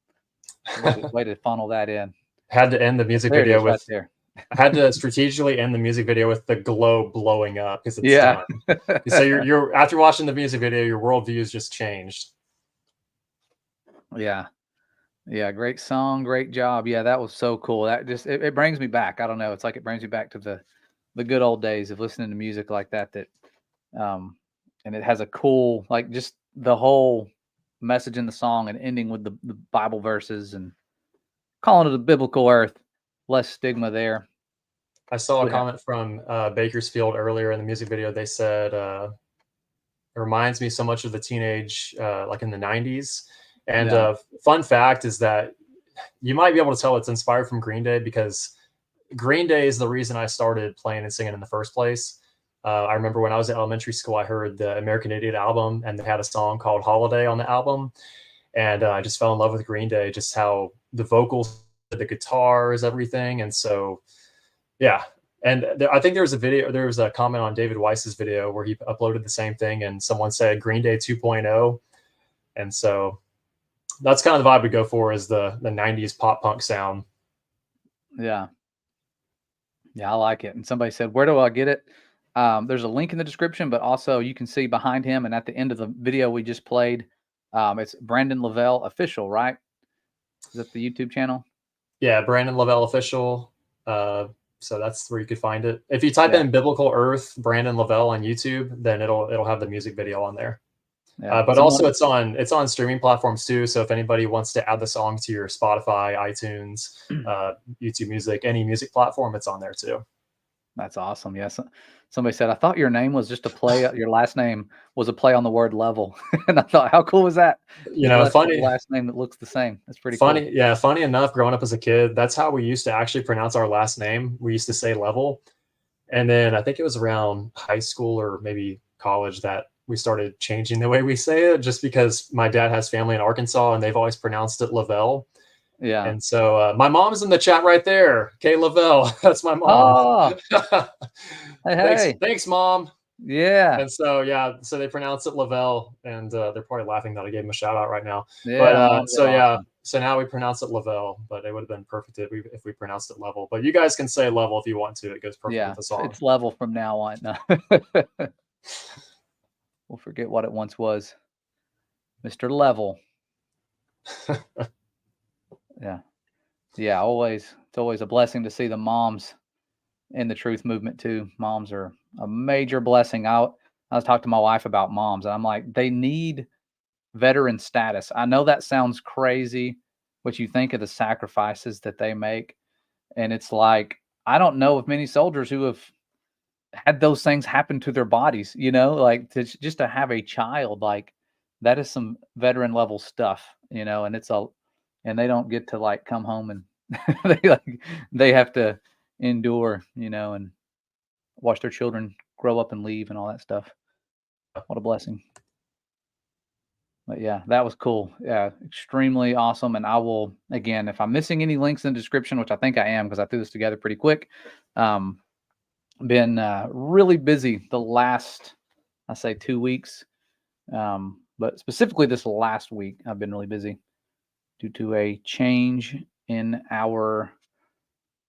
Way to funnel that in. Had to end the music There it video is, right with. there. I had to strategically end the music video with the globe blowing up because it's Yeah. done. So you're after watching the music video, your worldview's just changed. Yeah. Yeah, great song, great job. Yeah, that was so cool. That just it brings me back. I don't know. It's like it brings me back to the good old days of listening to music like that and it has a cool like just the whole message in the song and ending with the Bible verses and calling it a biblical earth. Less stigma there. I saw a Yeah. comment from Bakersfield earlier in the music video. They said it reminds me so much of the teenage like in the 90s. And Yeah. fun fact is that you might be able to tell it's inspired from Green Day because Green Day is the reason I started playing and singing in the first place. I remember when I was in elementary school, I heard the American Idiot album, and they had a song called Holiday on the album. And I just fell in love with Green Day, just how the vocals, the guitars, everything. And so, yeah. And I think there was a comment on David Weiss's video where he uploaded the same thing, and someone said Green Day 2.0. And so that's kind of the vibe we go for, is the 90s pop punk sound. Yeah. Yeah, I like it. And somebody said, where do I get it? There's a link in the description, but also you can see behind him and at the end of the video we just played, it's Brandon Leavell Official, right? Is that the YouTube channel? Yeah, Brandon Leavell Official. So that's where you could find it. If you type Yeah. in Biblical Earth Brandon Leavell on YouTube, then it'll have the music video on there. Yeah. But also it's on streaming platforms too. So if anybody wants to add the song to your Spotify, iTunes, YouTube Music, any music platform, it's on there too. That's awesome. Yes. Somebody said, I thought your name was just a play. Your last name was a play on the word level. And I thought, how cool was that? You know, funny last name that looks the same. That's pretty funny. cool. Yeah. Funny enough, growing up as a kid, that's how we used to actually pronounce our last name. We used to say Level. And then I think it was around high school or maybe college that we started changing the way we say it, just because my dad has family in Arkansas and they've always pronounced it Leavell. Yeah. And so my mom's in the chat right there. Kay Leavell. That's my mom. Oh, hey. Thanks, Mom. Yeah. And so, yeah, so they pronounce it Leavell, and they're probably laughing that I gave him a shout out right now. Yeah. But so, yeah, so now we pronounce it Leavell, but it would have been perfect if we pronounced it Level. But you guys can say Level if you want to. It goes perfect with the song. It's Level from now on. No. We'll forget what it once was. Mr. Level. Yeah. Yeah, it's always a blessing to see the moms in the truth movement too. Moms are a major blessing. I was talking to my wife about moms, and I'm like, they need veteran status. I know that sounds crazy, but you think of the sacrifices that they make, and it's like, I don't know of many soldiers who have had those things happen to their bodies, like just to have a child, like that is some veteran level stuff, and they don't get to like come home and they have to endure, and watch their children grow up and leave and all that stuff. What a blessing. But yeah, that was cool. Yeah, extremely awesome. And I will, again, if I'm missing any links in the description, which I think I am because I threw this together pretty quick, been really busy the last, I say 2 weeks. But specifically this last week, I've been really busy due to a change in our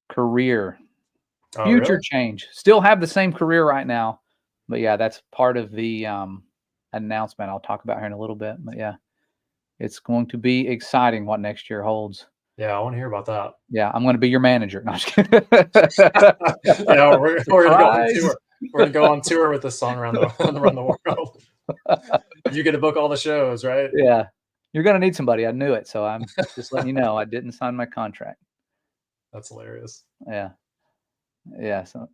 career. Future really? change. Still have the same career right now. But yeah, that's part of the announcement I'll talk about here in a little bit. But yeah, it's going to be exciting what next year holds. Yeah, I want to hear about that. Yeah, I'm going to be your manager. No, I'm just kidding. Yeah, we're going to go on tour. We're going to go on tour with this song around the world. You get to book all the shows, right? Yeah. You're going to need somebody. I knew it. So I'm just letting you know I didn't sign my contract. That's hilarious. Yeah. Yeah. So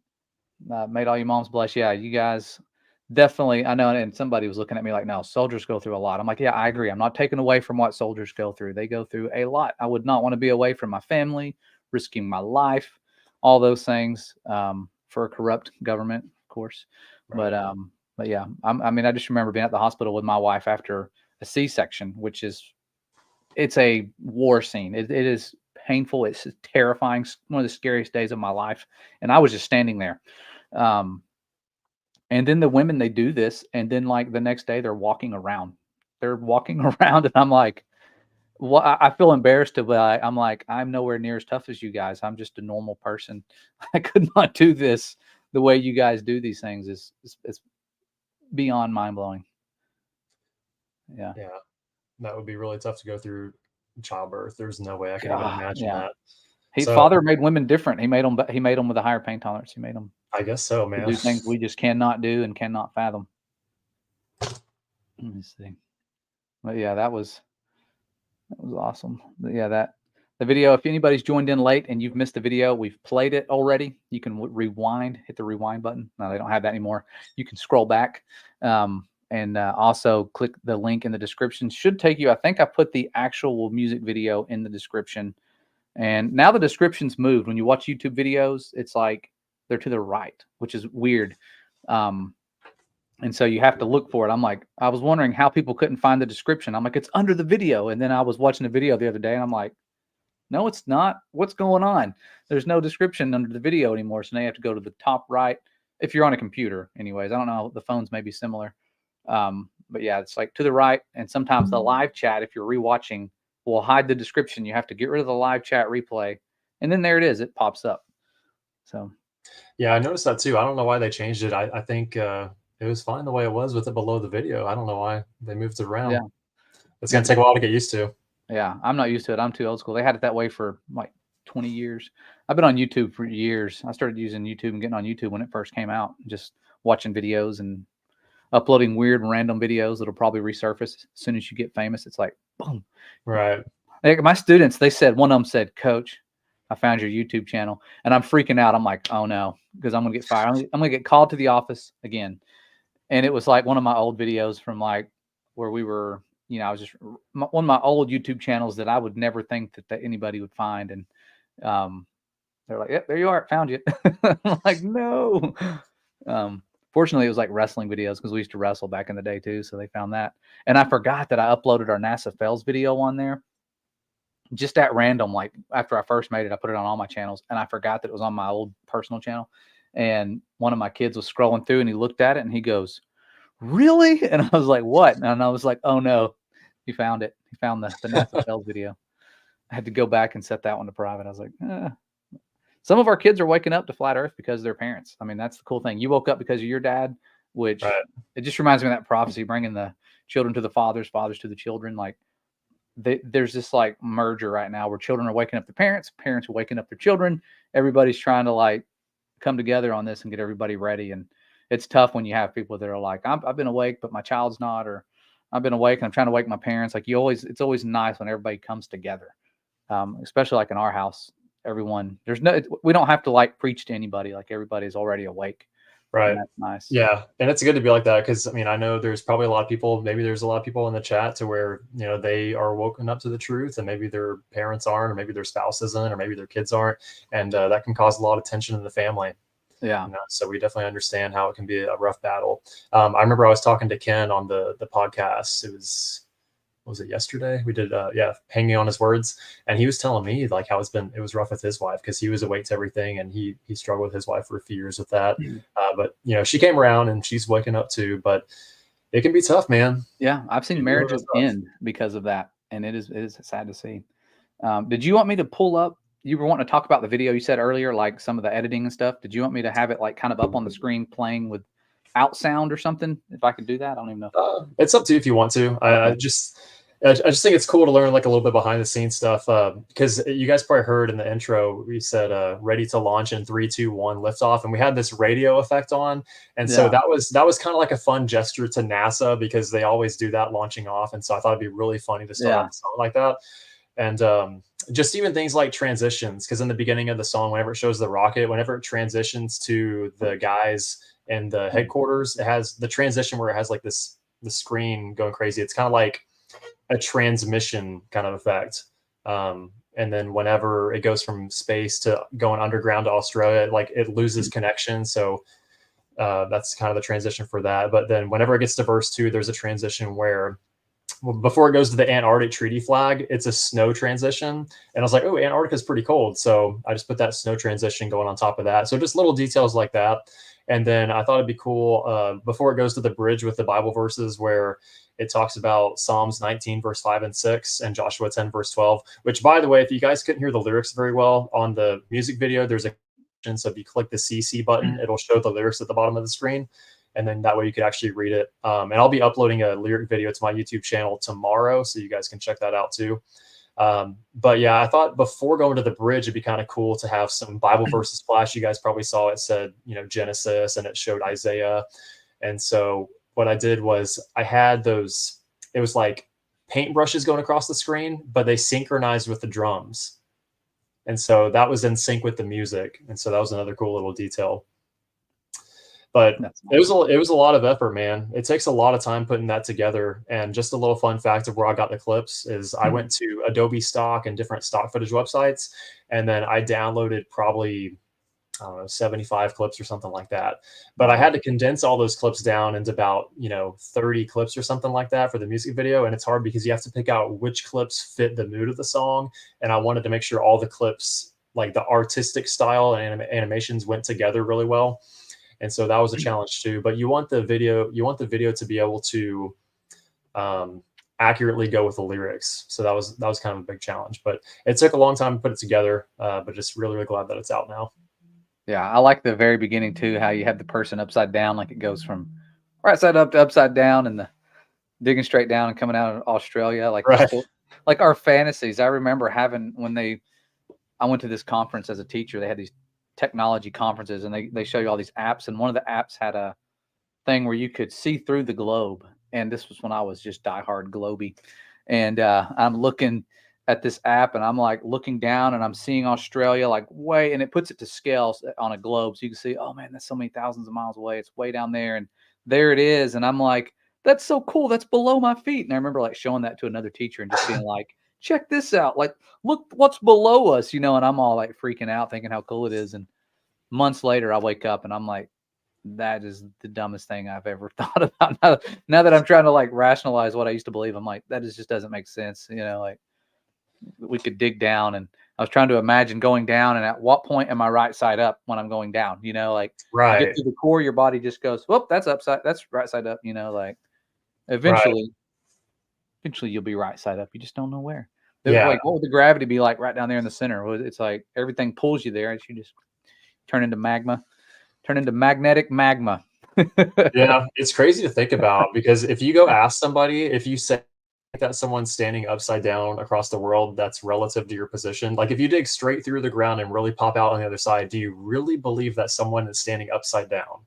made all you moms blush. Yeah, you guys definitely, I know, and somebody was looking at me like, no, soldiers go through a lot. I'm like, yeah, I agree. I'm not taking away from what soldiers go through. They go through a lot. I would not want to be away from my family, risking my life, all those things for a corrupt government, of course. Right. But yeah, I mean, I just remember being at the hospital with my wife after a C-section, which it's a war scene. It is painful. It's terrifying. One of the scariest days of my life. And I was just standing there. And then the women, they do this. And then like the next day they're walking around. They're walking around. And I'm like, well, I feel embarrassed to be I'm like, I'm nowhere near as tough as you guys. I'm just a normal person. I could not do this the way you guys do these things. It's beyond mind blowing. Yeah. Yeah. That would be really tough to go through childbirth. There's no way I could even imagine that. His father made women different. He made them with a higher pain tolerance. He made them. I guess so, man. Do things we just cannot do and cannot fathom. Let me see. But yeah, that was awesome. But yeah, the video. If anybody's joined in late and you've missed the video, we've played it already. You can rewind. Hit the rewind button. No, they don't have that anymore. You can scroll back. And also click the link in the description. Should take you. I think I put the actual music video in the description. And now the description's moved. When you watch YouTube videos, it's like they're to the right, which is weird. And so you have to look for it. I'm like, I was wondering how people couldn't find the description. I'm like, it's under the video. And then I was watching the video the other day and I'm like, no, it's not. What's going on? There's no description under the video anymore. So now you have to go to the top right. If you're on a computer anyways, I don't know. The phones may be similar. But yeah, it's like to the right. And sometimes the live chat, if you're rewatching, will hide the description. You have to get rid of the live chat replay. And then there it is. It pops up. So. Yeah, I noticed that too. I don't know why they changed it. I think it was fine the way it was with it below the video. I don't know why they moved it around. Yeah. It's going to take a while to get used to. Yeah, I'm not used to it. I'm too old school. They had it that way for like 20 years. I've been on YouTube for years. I started using YouTube and getting on YouTube when it first came out, just watching videos and uploading weird random videos that'll probably resurface as soon as you get famous. It's like, boom. Right. Like my students, they said, one of them said, Coach, I found your YouTube channel. And I'm freaking out. I'm like, oh no, because I'm going to get fired. I'm going to get called to the office again. And it was like one of my old videos from like where we were, I was just one of my old YouTube channels that I would never think that anybody would find. And they're like, yep, there you are. Found you. I'm like, no. Fortunately, it was like wrestling videos because we used to wrestle back in the day too. So they found that. And I forgot that I uploaded our NASA fails video on there just at random. Like after I first made it, I put it on all my channels and I forgot that it was on my old personal channel. And one of my kids was scrolling through and he looked at it and he goes, really? And I was like, what? And I was like, oh no, he found it. He found the NASA fails video. I had to go back and set that one to private. I was like, Some of our kids are waking up to flat earth because of their parents. I mean, that's the cool thing. You woke up because of your dad, which It just reminds me of that prophecy, bringing the children to the fathers, fathers to the children. Like there's this like merger right now where children are waking up their parents, parents are waking up their children. Everybody's trying to like come together on this and get everybody ready. And it's tough when you have people that are like, I've been awake, but my child's not, or I've been awake and I'm trying to wake my parents. Like it's always nice when everybody comes together. Especially like in our house, everyone, we don't have to like preach to anybody. Like everybody's already awake. Right. That's nice. Yeah. And it's good to be like that. Cause I mean, I know there's probably a lot of people, maybe there's a lot of people in the chat to where, they are woken up to the truth and maybe their parents aren't, or maybe their spouse isn't, or maybe their kids aren't. And that can cause a lot of tension in the family. Yeah. So we definitely understand how it can be a rough battle. I remember I was talking to Ken on the podcast. Was it yesterday? We did, hanging on his words. And he was telling me like how it was rough with his wife because he was awake to everything. And he struggled with his wife for a few years with that. But she came around and she's waking up too, but it can be tough, man. Yeah. I've seen marriages end because of that. And it is sad to see. Did you want me to pull up? You were wanting to talk about the video you said earlier, like some of the editing and stuff. Did you want me to have it like kind of up on the screen playing without sound or something? If I could do that, I don't even know. It's up to you if you want to. I just think it's cool to learn like a little bit behind the scenes stuff because you guys probably heard in the intro we said ready to launch in 3, 2, 1 liftoff, and we had this radio effect on, and so that was kind of like a fun gesture to NASA because they always do that launching off, and so I thought it'd be really funny to start a song like that. And just even things like transitions, because in the beginning of the song, whenever it shows the rocket, whenever it transitions to the guys in the headquarters, it has the transition where it has like the screen going crazy. It's kind of like a transmission kind of effect. And then whenever it goes from space to going underground to Australia, like it loses connection. So that's kind of the transition for that. But then whenever it gets to verse 2, there's a transition where before it goes to the Antarctic treaty flag, it's a snow transition. And I was like, oh, Antarctica is pretty cold. So I just put that snow transition going on top of that. So just little details like that. And then I thought it'd be cool before it goes to the bridge with the Bible verses where it talks about Psalms 19, verse 5 and 6, and Joshua 10, verse 12, which, by the way, if you guys couldn't hear the lyrics very well on the music video, there's a, so if you click the CC button, it'll show the lyrics at the bottom of the screen. And then that way you could actually read it. And I'll be uploading a lyric video to my YouTube channel tomorrow, so you guys can check that out too. But yeah, I thought before going to the bridge, it'd be kind of cool to have some Bible verses flash. You guys probably saw it said, you know, Genesis, and it showed Isaiah. And so what I did was I had those, it was like paintbrushes going across the screen, but they synchronized with the drums. And so that was in sync with the music. And so that was another cool little detail. But it was a lot of effort, man. It takes a lot of time putting that together. And just a little fun fact of where I got the clips is I went to Adobe Stock and different stock footage websites, and then I downloaded probably, I don't know, 75 clips or something like that. But I had to condense all those clips down into about, you know, 30 clips or something like that for the music video. And it's hard because you have to pick out which clips fit the mood of the song. And I wanted to make sure all the clips, like the artistic style and animations, went together really well. And so that was a challenge too. But you want the video to be able to accurately go with the lyrics. So that was kind of a big challenge. But it took a long time to put it together. But just really, really glad that it's out now. Yeah, I like the very beginning too, how you have the person upside down, like it goes from right side up to upside down, and the digging straight down and coming out of Australia. Like, right. Like our fantasies. I remember having I went to this conference as a teacher. They had these technology conferences, and they show you all these apps, and one of the apps had a thing where you could see through the globe. And this was when I was just diehard globy, and I'm looking at this app, and I'm like looking down, and I'm seeing Australia like way, and it puts it to scale on a globe, so you can see, oh man, that's so many thousands of miles away. It's way down there, and there it is. And I'm like, that's so cool. That's below my feet. And I remember like showing that to another teacher and just being like, check this out. Like, look what's below us, you know, and I'm all like freaking out thinking how cool it is. And months later, I wake up and I'm like, that is the dumbest thing I've ever thought about. Now that I'm trying to like rationalize what I used to believe, I'm like, just doesn't make sense. You know, like we could dig down, and I was trying to imagine going down, and at what point am I right side up when I'm going down? You know, like right. You get to the core, your body just goes, whoop, that's right side up, you know, like eventually you'll be right side up. You just don't know where. Yeah. Like, what would the gravity be like right down there in the center? It's like everything pulls you there, and you just turn into magnetic magma. Yeah, it's crazy to think about, because if you go ask somebody, if you say that someone's standing upside down across the world that's relative to your position, like if you dig straight through the ground and really pop out on the other side, do you really believe that someone is standing upside down?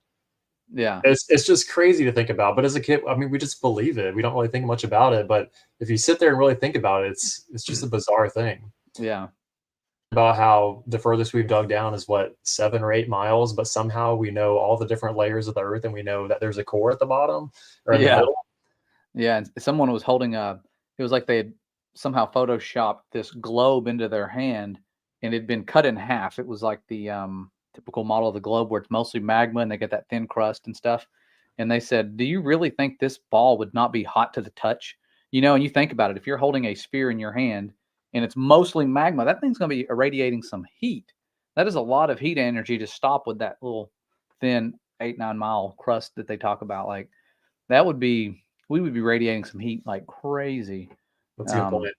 Yeah, it's just crazy to think about. But as a kid, I mean, we just believe it. We don't really think much about it. But if you sit there and really think about it, it's just a bizarre thing. Yeah. About how the furthest we've dug down is what, 7 or 8 miles, but somehow we know all the different layers of the earth, and we know that there's a core at the bottom or in the middle. Yeah, and someone was holding it was like they had somehow photoshopped this globe into their hand, and it had been cut in half. It was like the typical model of the globe where it's mostly magma and they get that thin crust and stuff. And they said, do you really think this ball would not be hot to the touch? You know, and you think about it, if you're holding a sphere in your hand and it's mostly magma, that thing's going to be irradiating some heat. That is a lot of heat energy to stop with that little thin 8-9 mile crust that they talk about. Like we would be radiating some heat like crazy. That's a good point.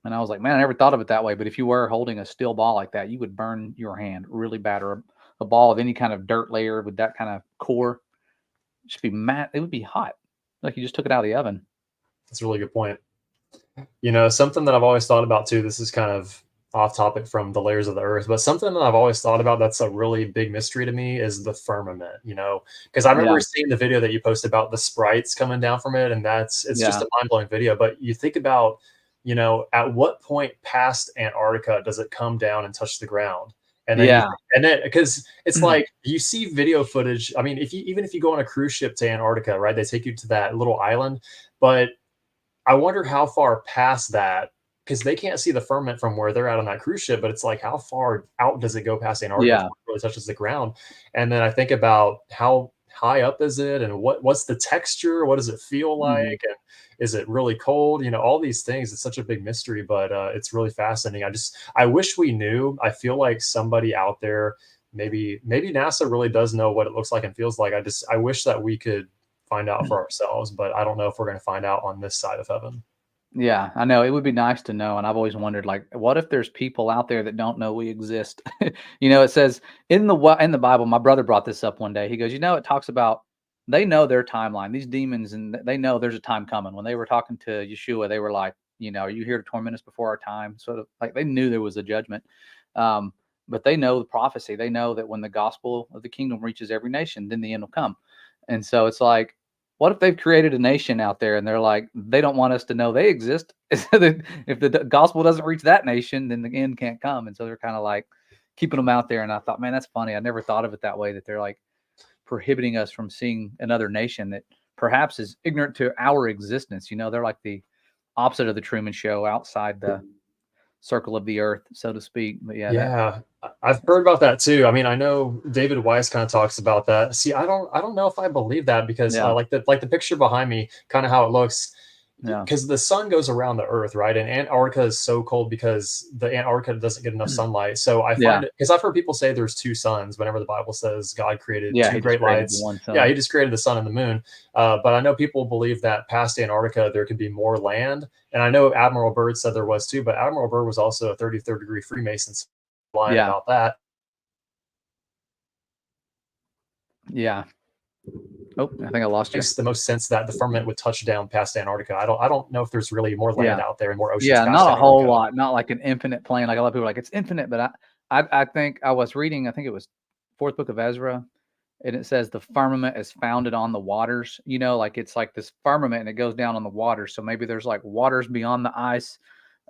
And I was like, man, I never thought of it that way. But if you were holding a steel ball like that, you would burn your hand really bad. Or a ball with any kind of dirt layer with that kind of core, just be matte. It would be hot, like you just took it out of the oven. That's a really good point. You know, something that I've always thought about too, this is kind of off topic from the layers of the earth, but something that I've always thought about that's a really big mystery to me is the firmament, you know, because I remember seeing the video that you posted about the sprites coming down from it, and it's just a mind-blowing video. But you think about, you know, at what point past Antarctica does it come down and touch the ground? And then because it's like you see video footage. I mean, even if you go on a cruise ship to Antarctica, right, they take you to that little island, but I wonder how far past that, because they can't see the firmament from where they're at on that cruise ship, but it's like, how far out does it go past Antarctica before it really touches the ground? And then I think about how high up is it? And what's the texture? What does it feel like? And is it really cold? All these things. It's such a big mystery, but it's really fascinating. I wish we knew. I feel like somebody out there, maybe NASA really does know what it looks like and feels like. I wish that we could find out for ourselves, but I don't know if we're going to find out on this side of heaven. Yeah, I know. It would be nice to know. And I've always wondered, like, what if there's people out there that don't know we exist? It says in the Bible, my brother brought this up one day. He goes, it talks about they know their timeline, these demons, and they know there's a time coming. When they were talking to Yeshua, they were like, are you here to torment us before our time? Sort of like they knew there was a judgment. But they know the prophecy. They know that when the gospel of the kingdom reaches every nation, then the end will come. And so it's like, what if they've created a nation out there and they're like, they don't want us to know they exist? If the gospel doesn't reach that nation, then the end can't come. And so they're kind of like keeping them out there. And I thought, man, that's funny. I never thought of it that way, that they're like prohibiting us from seeing another nation that perhaps is ignorant to our existence. They're like the opposite of the Truman Show, outside the circle of the earth, so to speak. But yeah, I've heard about that too. I mean, I know David Weiss kind of talks about that. See, I don't know if I believe that, because like the picture behind me, kind of how it looks, because the sun goes around the earth, right? And Antarctica is so cold because the Antarctica doesn't get enough sunlight. So I find it, because I've heard people say there's two suns whenever the Bible says God created two great lights. Yeah, he just created the sun and the moon. But I know people believe that past Antarctica there could be more land. And I know Admiral Byrd said there was too, but Admiral Byrd was also a 33rd degree Freemason, lying about that. Yeah. Oh, I think I lost you. Makes the most sense that the firmament would touch down past Antarctica. I don't know if there's really more land out there and more oceans. Yeah, past not Antarctica. A whole lot, not like an infinite plane. Like a lot of people are like, it's infinite, but I think I was reading, I think it was fourth book of Ezra, and it says the firmament is founded on the waters. Like it's like this firmament and it goes down on the water. So maybe there's like waters beyond the ice.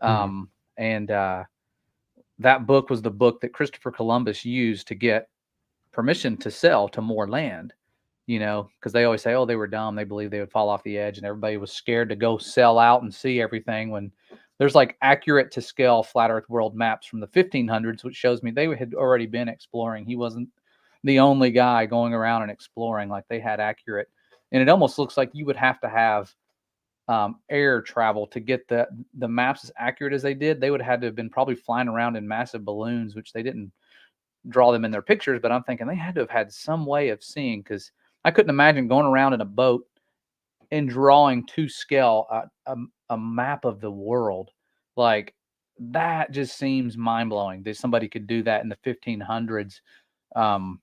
And that book was the book that Christopher Columbus used to get permission to sell to more land. Because they always say, oh, they were dumb. They believed they would fall off the edge, and everybody was scared to go sell out and see everything, when there's like accurate to scale flat earth world maps from the 1500s, which shows me they had already been exploring. He wasn't the only guy going around and exploring. Like, they had accurate, and it almost looks like you would have to have air travel to get the maps as accurate as they did. They would have had to have been probably flying around in massive balloons, which they didn't draw them in their pictures, but I'm thinking they had to have had some way of seeing, because I couldn't imagine going around in a boat and drawing to scale a map of the world. Like, that just seems mind-blowing that somebody could do that in the 1500s. And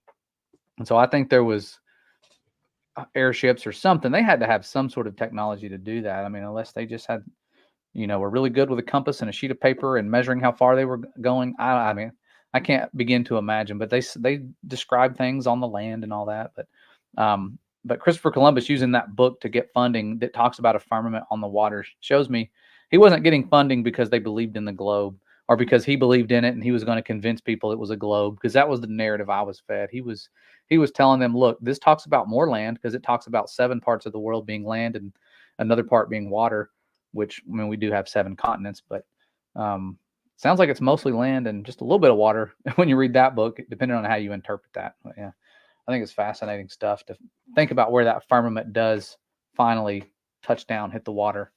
so I think there was airships or something. They had to have some sort of technology to do that. I mean, unless they just had, were really good with a compass and a sheet of paper and measuring how far they were going. I mean, I can't begin to imagine, but they describe things on the land and all that. But Christopher Columbus using that book to get funding that talks about a firmament on the waters shows me he wasn't getting funding because they believed in the globe, or because he believed in it and he was going to convince people it was a globe, because that was the narrative I was fed. He was telling them, look, this talks about more land, because it talks about 7 parts of the world being land and another part being water, which, I mean, we do have 7 continents, but sounds like it's mostly land and just a little bit of water when you read that book, depending on how you interpret that. But yeah, I think it's fascinating stuff to think about where that firmament does finally touch down, hit the water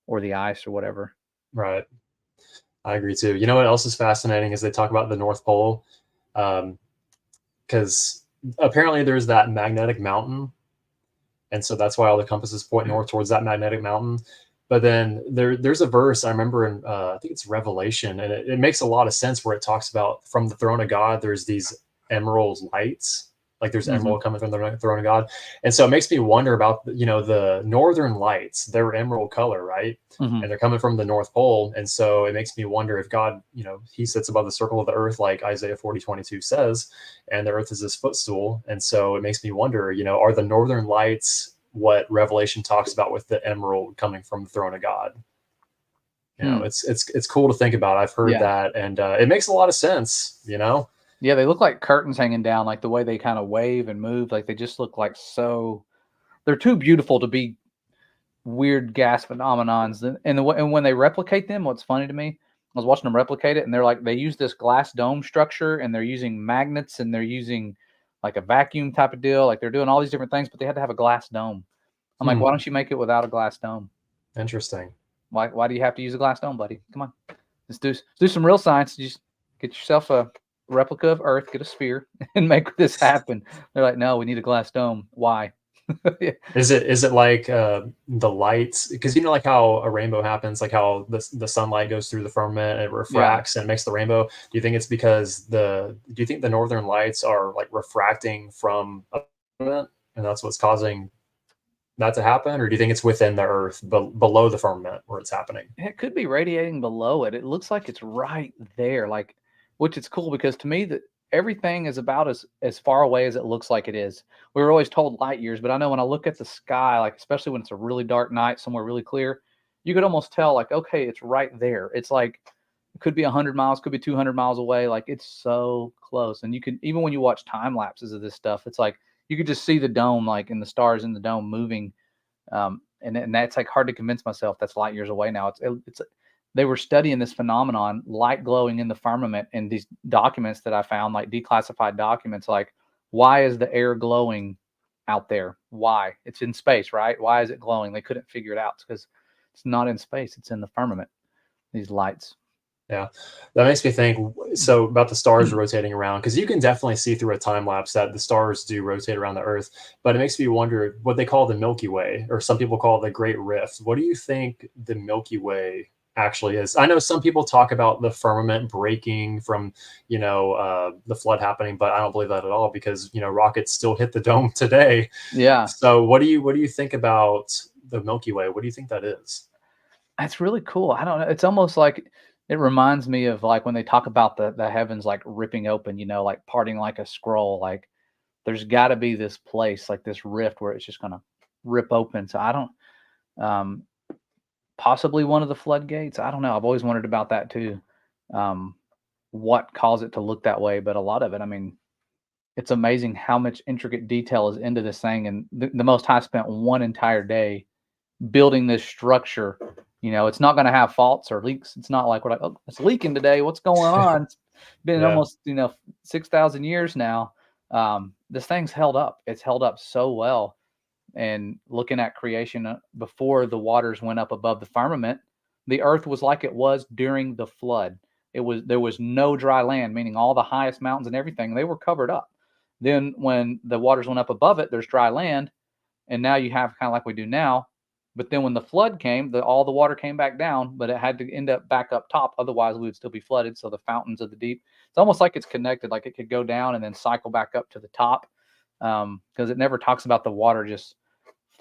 or the ice or whatever. Right. I agree too. You know what else is fascinating is they talk about the North Pole, because apparently there's that magnetic mountain, and so that's why all the compasses point north towards that magnetic mountain. But then there's a verse I remember in I think it's Revelation, and it makes a lot of sense, where it talks about from the throne of God there's these emerald lights. Like there's emerald coming from the throne of God. And so it makes me wonder about, the northern lights, they're emerald color, right? And they're coming from the North Pole. And so it makes me wonder if God, he sits above the circle of the earth, like Isaiah 40:22 says, and the earth is his footstool. And so it makes me wonder, are the northern lights what Revelation talks about with the emerald coming from the throne of God? It's cool to think about. I've heard that, and it makes a lot of sense, Yeah, they look like curtains hanging down, like the way they kind of wave and move. Like they just look like they're too beautiful to be weird gas phenomenons. And when they replicate them, what's funny to me, I was watching them replicate it, and they use this glass dome structure, and they're using magnets, and they're using like a vacuum type of deal. Like they're doing all these different things, but they had to have a glass dome. I'm like, why don't you make it without a glass dome? Interesting. Why do you have to use a glass dome, buddy? Come on, let's do some real science. Just get yourself a replica of Earth, get a sphere, and make this happen. They're like, no, we need a glass dome. Why? Yeah. Is it like the lights? Because you know, like how a rainbow happens, like how the sunlight goes through the firmament and it refracts and makes the rainbow. Do you think it's because do you think the northern lights are like refracting from a firmament, and that's what's causing that to happen, or do you think it's within the Earth, below the firmament where it's happening? It could be radiating below it. It looks like it's right there, like, which is cool because to me that everything is about as far away as it looks like it is. We were always told light years, but I know when I look at the sky, like especially when it's a really dark night, somewhere really clear, you could almost tell like, okay, it's right there. It's like it could be 100 miles, could be 200 miles away. Like it's so close. And you can, even when you watch time lapses of this stuff, it's like you could just see the dome, like in the stars in the dome moving. And that's like hard to convince myself that's light years away now. It's they were studying this phenomenon, light glowing in the firmament, in these documents that I found, like declassified documents, like why is the air glowing out there? Why? It's in space, right? Why is it glowing? They couldn't figure it out. It's because it's not in space. It's in the firmament, these lights. Yeah, that makes me think so about the stars rotating around, because you can definitely see through a time lapse that the stars do rotate around the Earth, but it makes me wonder what they call the Milky Way, or some people call it the Great Rift. What do you think the Milky Way actually is? I know some people talk about the firmament breaking from, the flood happening, but I don't believe that at all, because, rockets still hit the dome today. Yeah. So what do you think about the Milky Way? What do you think that is? That's really cool. I don't know. It's almost like it reminds me of like when they talk about the heavens like ripping open, like parting like a scroll. Like there's got to be this place, like this rift where it's just gonna rip open. So I don't, possibly one of the floodgates. I don't know. I've always wondered about that too. What caused it to look that way? But a lot of it, I mean, it's amazing how much intricate detail is into this thing. And the Most High spent one entire day building this structure. It's not going to have faults or leaks. It's not like we're like, oh, it's leaking today. What's going on? It's been almost 6,000 years now. This thing's held up. It's held up so well. And looking at creation before the waters went up above the firmament, the earth was like it was during the flood. There was no dry land, meaning all the highest mountains and everything, they were covered up. Then when the waters went up above it, there's dry land, and now you have kind of like we do now. But then when the flood came, all the water came back down, but it had to end up back up top. Otherwise, we would still be flooded. So the fountains of the deep, it's almost like it's connected, like it could go down and then cycle back up to the top, because it never talks about the water just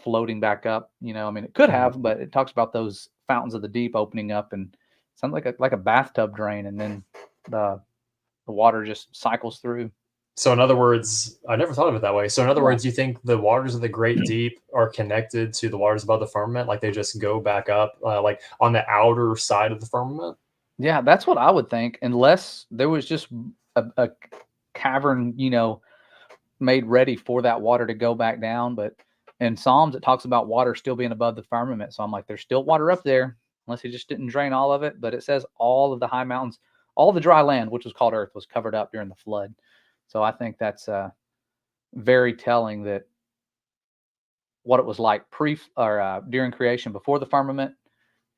floating back up. I mean, it could have, but it talks about those fountains of the deep opening up, and it sounds like a bathtub drain, and then the water just cycles through. So in other words, I never thought of it that way. So in other words, you think the waters of the Great Deep are connected to the waters above the firmament? Like they just go back up, like on the outer side of the firmament? Yeah, that's what I would think, unless there was just a cavern, made ready for that water to go back down. But in Psalms, it talks about water still being above the firmament. So I'm like, there's still water up there, unless he just didn't drain all of it. But it says all of the high mountains, all the dry land, which was called earth, was covered up during the flood. So I think that's very telling that what it was like during creation before the firmament,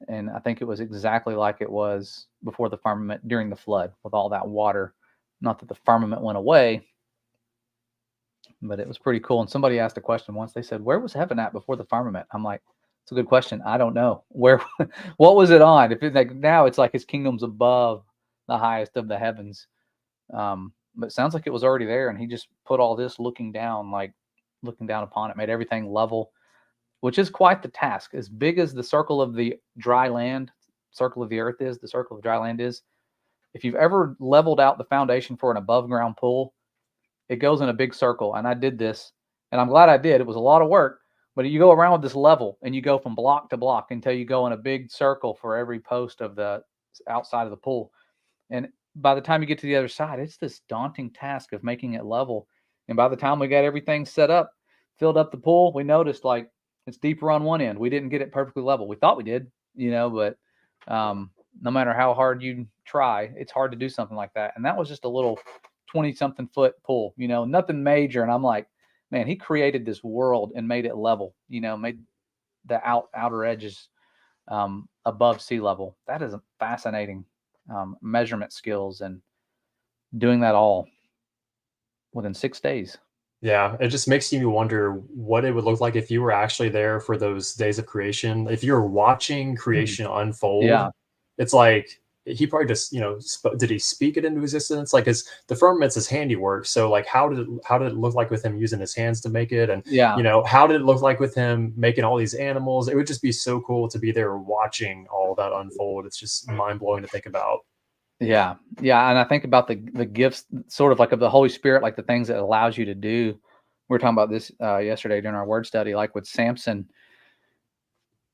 and I think it was exactly like it was before the firmament during the flood with all that water. Not that the firmament went away, but it was pretty cool. And somebody asked a question once. They said, "Where was heaven at before the firmament?" I'm like, "It's a good question. I don't know. What was it on? If it's like now, it's like his kingdom's above the highest of the heavens." But it sounds like it was already there, and he just put all this looking down upon it, made everything level, which is quite the task. As big as the circle of the dry land, circle of the earth is, the circle of dry land is. If you've ever leveled out the foundation for an above ground pool, it goes in a big circle. And I did this, and I'm glad I did. It was a lot of work, but you go around with this level, and you go from block to block until you go in a big circle for every post of the outside of the pool. And by the time you get to the other side, it's this daunting task of making it level. And by the time we got everything set up, filled up the pool, we noticed like it's deeper on one end. We didn't get it perfectly level. We thought we did, but no matter how hard you try, it's hard to do something like that. And that was just a little 20-something foot pool, nothing major. And I'm like, man, he created this world and made it level, made the outer edges above sea level. That is a fascinating measurement skills, and doing that all within 6 days. Yeah, it just makes you wonder what it would look like if you were actually there for those days of creation. If you were watching creation unfold, Yeah. it's like he probably just, did he speak it into existence? Like the firmament's his handiwork. So like, how did it look like with him using his hands to make it? And, Yeah. how did it look like with him making all these animals? It would just be so cool to be there watching all that unfold. It's just mind blowing to think about. Yeah. Yeah. And I think about the gifts sort of like of the Holy Spirit, like the things that it allows you to do. We were talking about this yesterday during our word study, like with Samson,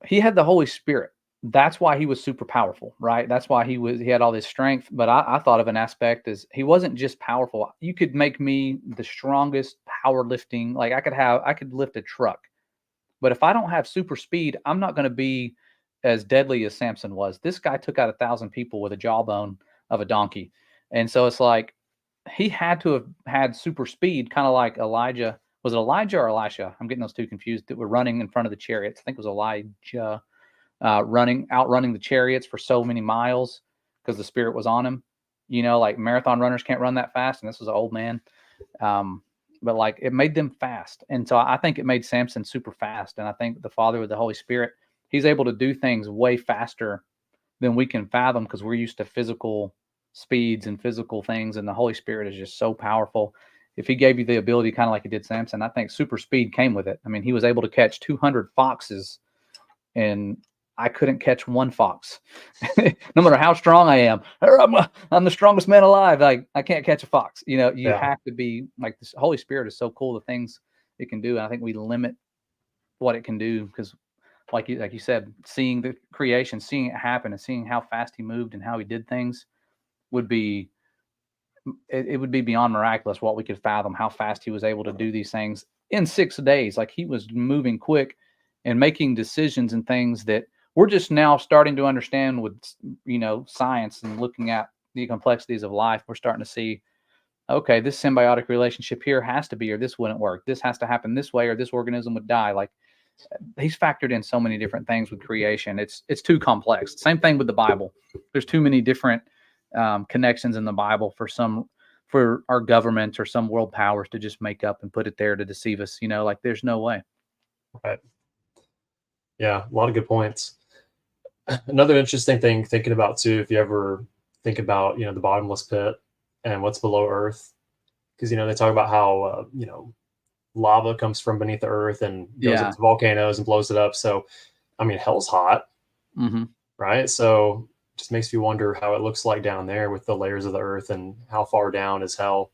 he had the Holy Spirit. That's why he was super powerful, right? That's why he had all this strength. But I thought of an aspect as he wasn't just powerful. You could make me the strongest powerlifting. Like I could lift a truck, but if I don't have super speed, I'm not going to be as deadly as Samson was. This guy took out 1,000 people with a jawbone of a donkey. And so it's like, he had to have had super speed, kind of like Elijah. Was it Elijah or Elisha? I'm getting those two confused. That were running in front of the chariots. I think it was Elijah outrunning the chariots for so many miles because the Spirit was on him. Like marathon runners can't run that fast, and this was an old man. But like it made them fast, and so I think it made Samson super fast. And I think the Father with the Holy Spirit, he's able to do things way faster than we can fathom because we're used to physical speeds and physical things, and the Holy Spirit is just so powerful. If he gave you the ability, kind of like he did Samson, I think super speed came with it. I mean, he was able to catch 200 foxes, and I couldn't catch one fox. No matter how strong I am, I'm the strongest man alive. Like I can't catch a fox. You have to be like, this Holy Spirit is so cool, the things it can do. And I think we limit what it can do because like you said, seeing the creation, seeing it happen and seeing how fast he moved and how he did things would be beyond miraculous what we could fathom, how fast he was able to do these things in 6 days. Like he was moving quick and making decisions and things that we're just now starting to understand with, science and looking at the complexities of life. We're starting to see, okay, this symbiotic relationship here has to be, or this wouldn't work. This has to happen this way, or this organism would die. Like he's factored in so many different things with creation. It's too complex. Same thing with the Bible. There's too many different connections in the Bible for our government or some world powers to just make up and put it there to deceive us. Like there's no way. Right. Yeah, a lot of good points. Another interesting thing thinking about too, if you ever think about, the bottomless pit and what's below Earth, because, they talk about how, lava comes from beneath the earth and goes into volcanoes and blows it up. So, I mean, hell's hot, right? So just makes you wonder how it looks like down there with the layers of the earth and how far down is hell.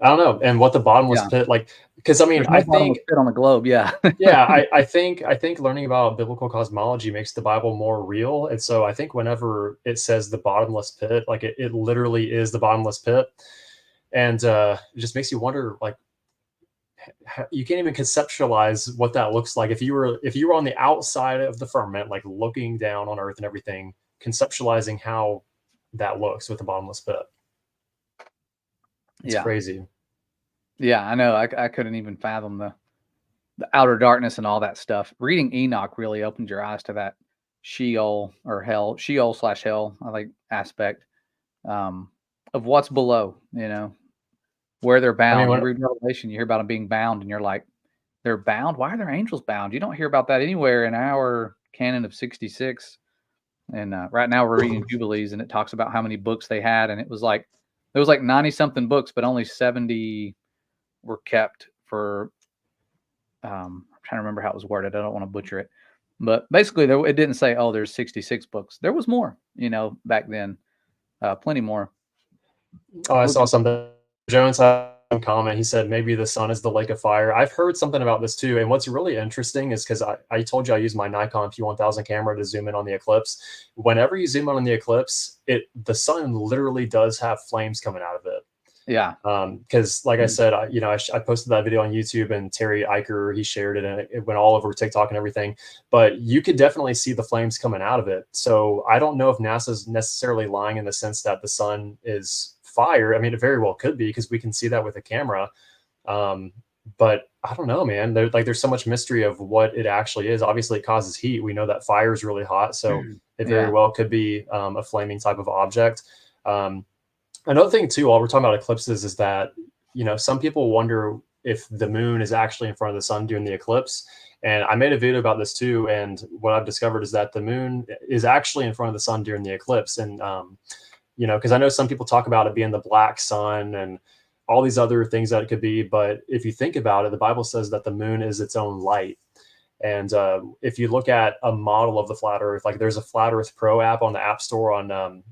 I don't know. And what the bottomless pit, like, because I mean, I think pit on the globe. Yeah. I think learning about biblical cosmology makes the Bible more real. And so I think whenever it says the bottomless pit, like it literally is the bottomless pit. And it just makes you wonder, like, you can't even conceptualize what that looks like. If you were on the outside of the firmament, like looking down on earth and everything, conceptualizing how that looks with the bottomless pit. It's crazy. Yeah, I know. I couldn't even fathom the outer darkness and all that stuff. Reading Enoch really opened your eyes to that Sheol or hell, Sheol/hell, I think, aspect of what's below, where they're bound. You read Revelation, you hear about them being bound, and you're like, they're bound? Why are their angels bound? You don't hear about that anywhere in our canon of 66. And right now we're reading Jubilees, and it talks about how many books they had, and it was like 90-something books, but only 70 were kept for, I'm trying to remember how it was worded. I don't want to butcher it. But basically, it didn't say, oh, there's 66 books. There was more, back then. Plenty more. Oh, I saw something. Jones had a comment. He said maybe the sun is the lake of fire. I've heard something about this too. And what's really interesting is because I told you I use my Nikon P1000 camera to zoom in on the eclipse. Whenever you zoom in on the eclipse, the sun literally does have flames coming out of it. Yeah. Because like I said, I posted that video on YouTube, and Terry Eicher, he shared it, and it went all over TikTok and everything. But you could definitely see the flames coming out of it. So I don't know if NASA's necessarily lying in the sense that the sun is fire. I mean, it very well could be, because we can see that with a camera. But I don't know, man. There's so much mystery of what it actually is. Obviously, it causes heat. We know that fire is really hot, so it very well could be a flaming type of object. Another thing too, while we're talking about eclipses, is that, some people wonder if the moon is actually in front of the sun during the eclipse. And I made a video about this too. And what I've discovered is that the moon is actually in front of the sun during the eclipse. And, because I know some people talk about it being the black sun and all these other things that it could be. But if you think about it, the Bible says that the moon is its own light. And if you look at a model of the flat Earth, like there's a Flat Earth Pro app on the App Store on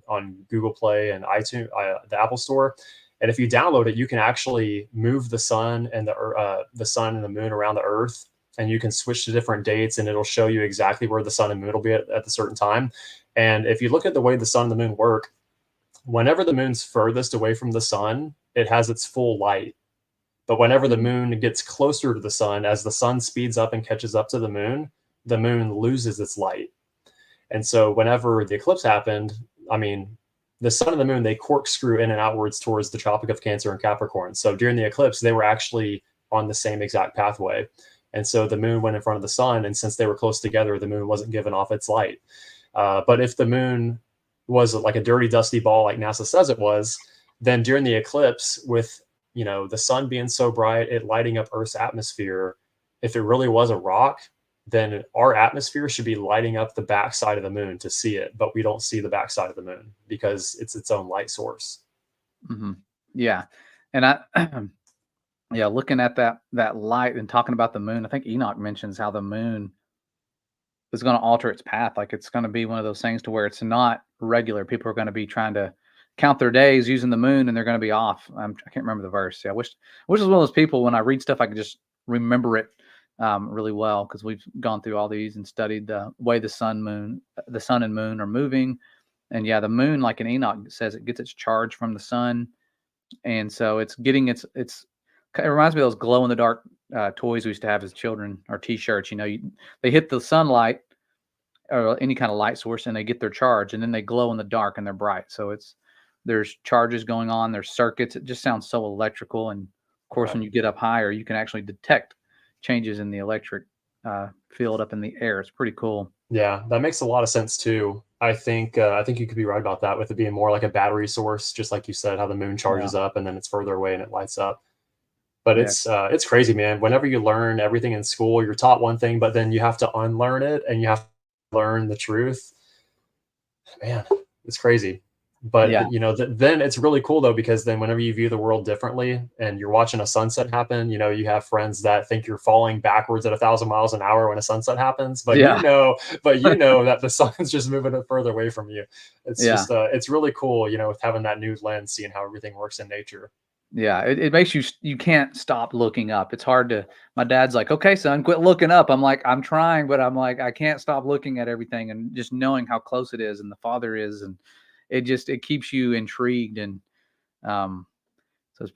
Google Play and iTunes, the Apple Store, and if you download it, you can actually move the sun and the moon around the Earth, and you can switch to different dates, and it'll show you exactly where the sun and moon will be at the certain time. And if you look at the way the sun and the moon work, whenever the moon's furthest away from the sun, it has its full light. But whenever the moon gets closer to the sun, as the sun speeds up and catches up to the moon loses its light. And so whenever the eclipse happened, I mean, the sun and the moon, they corkscrew in and outwards towards the Tropic of Cancer and Capricorn. So during the eclipse, they were actually on the same exact pathway. And so the moon went in front of the sun. And since they were close together, the moon wasn't giving off its light. But if the moon was like a dirty, dusty ball, like NASA says it was, then during the eclipse, with the sun being so bright, it lighting up Earth's atmosphere, if it really was a rock, then our atmosphere should be lighting up the backside of the moon to see it. But we don't see the backside of the moon because it's its own light source. Mm-hmm. Yeah. And looking at that light and talking about the moon, I think Enoch mentions how the moon is going to alter its path. Like it's going to be one of those things to where it's not regular. People are going to be trying to count their days using the moon, and they're going to be off. I can't remember the verse. Yeah, I wish I was one of those people, when I read stuff, I could just remember it really well, because we've gone through all these and studied the way the sun and moon are moving. And yeah, the moon, like in Enoch says, it gets its charge from the sun, and so it's getting it reminds me of those glow in the dark toys we used to have as children, or T-shirts. They hit the sunlight or any kind of light source, and they get their charge, and then they glow in the dark and they're bright. So there's charges going on, there's circuits. It just sounds so electrical. And of course, when you get up higher, you can actually detect changes in the electric field up in the air. It's pretty cool. Yeah, that makes a lot of sense too. I think you could be right about that, with it being more like a battery source, just like you said, how the moon charges up and then it's further away and it lights up. But it's crazy, man. Whenever you learn everything in school, you're taught one thing, but then you have to unlearn it and you have to learn the truth. Man, it's crazy. But then it's really cool though, because then whenever you view the world differently and you're watching a sunset happen, you have friends that think you're falling backwards at 1,000 miles an hour when a sunset happens, but that the sun's just moving it further away from you. It's just it's really cool, with having that new lens, seeing how everything works in nature. Yeah, it makes you can't stop looking up. It's hard to. My dad's like, "Okay, son, quit looking up." I'm like, "I'm trying," but I'm like, I can't stop looking at everything, and just knowing how close it is and the Father is, and it keeps you intrigued. And so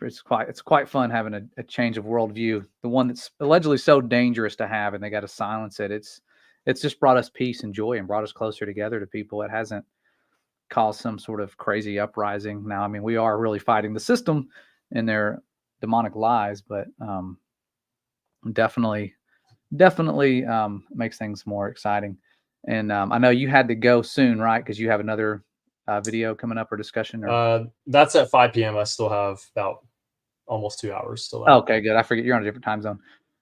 it's quite fun having a change of worldview. The one that's allegedly so dangerous to have, and they got to silence it. It's just brought us peace and joy and brought us closer together to people. It hasn't caused some sort of crazy uprising. Now, I mean, we are really fighting the system and their demonic lies, but definitely makes things more exciting. And I know you had to go soon, right? Because you have another video coming up or discussion. That's at 5 p.m. I still have about almost 2 hours still. Okay, good. I forget you're on a different time zone.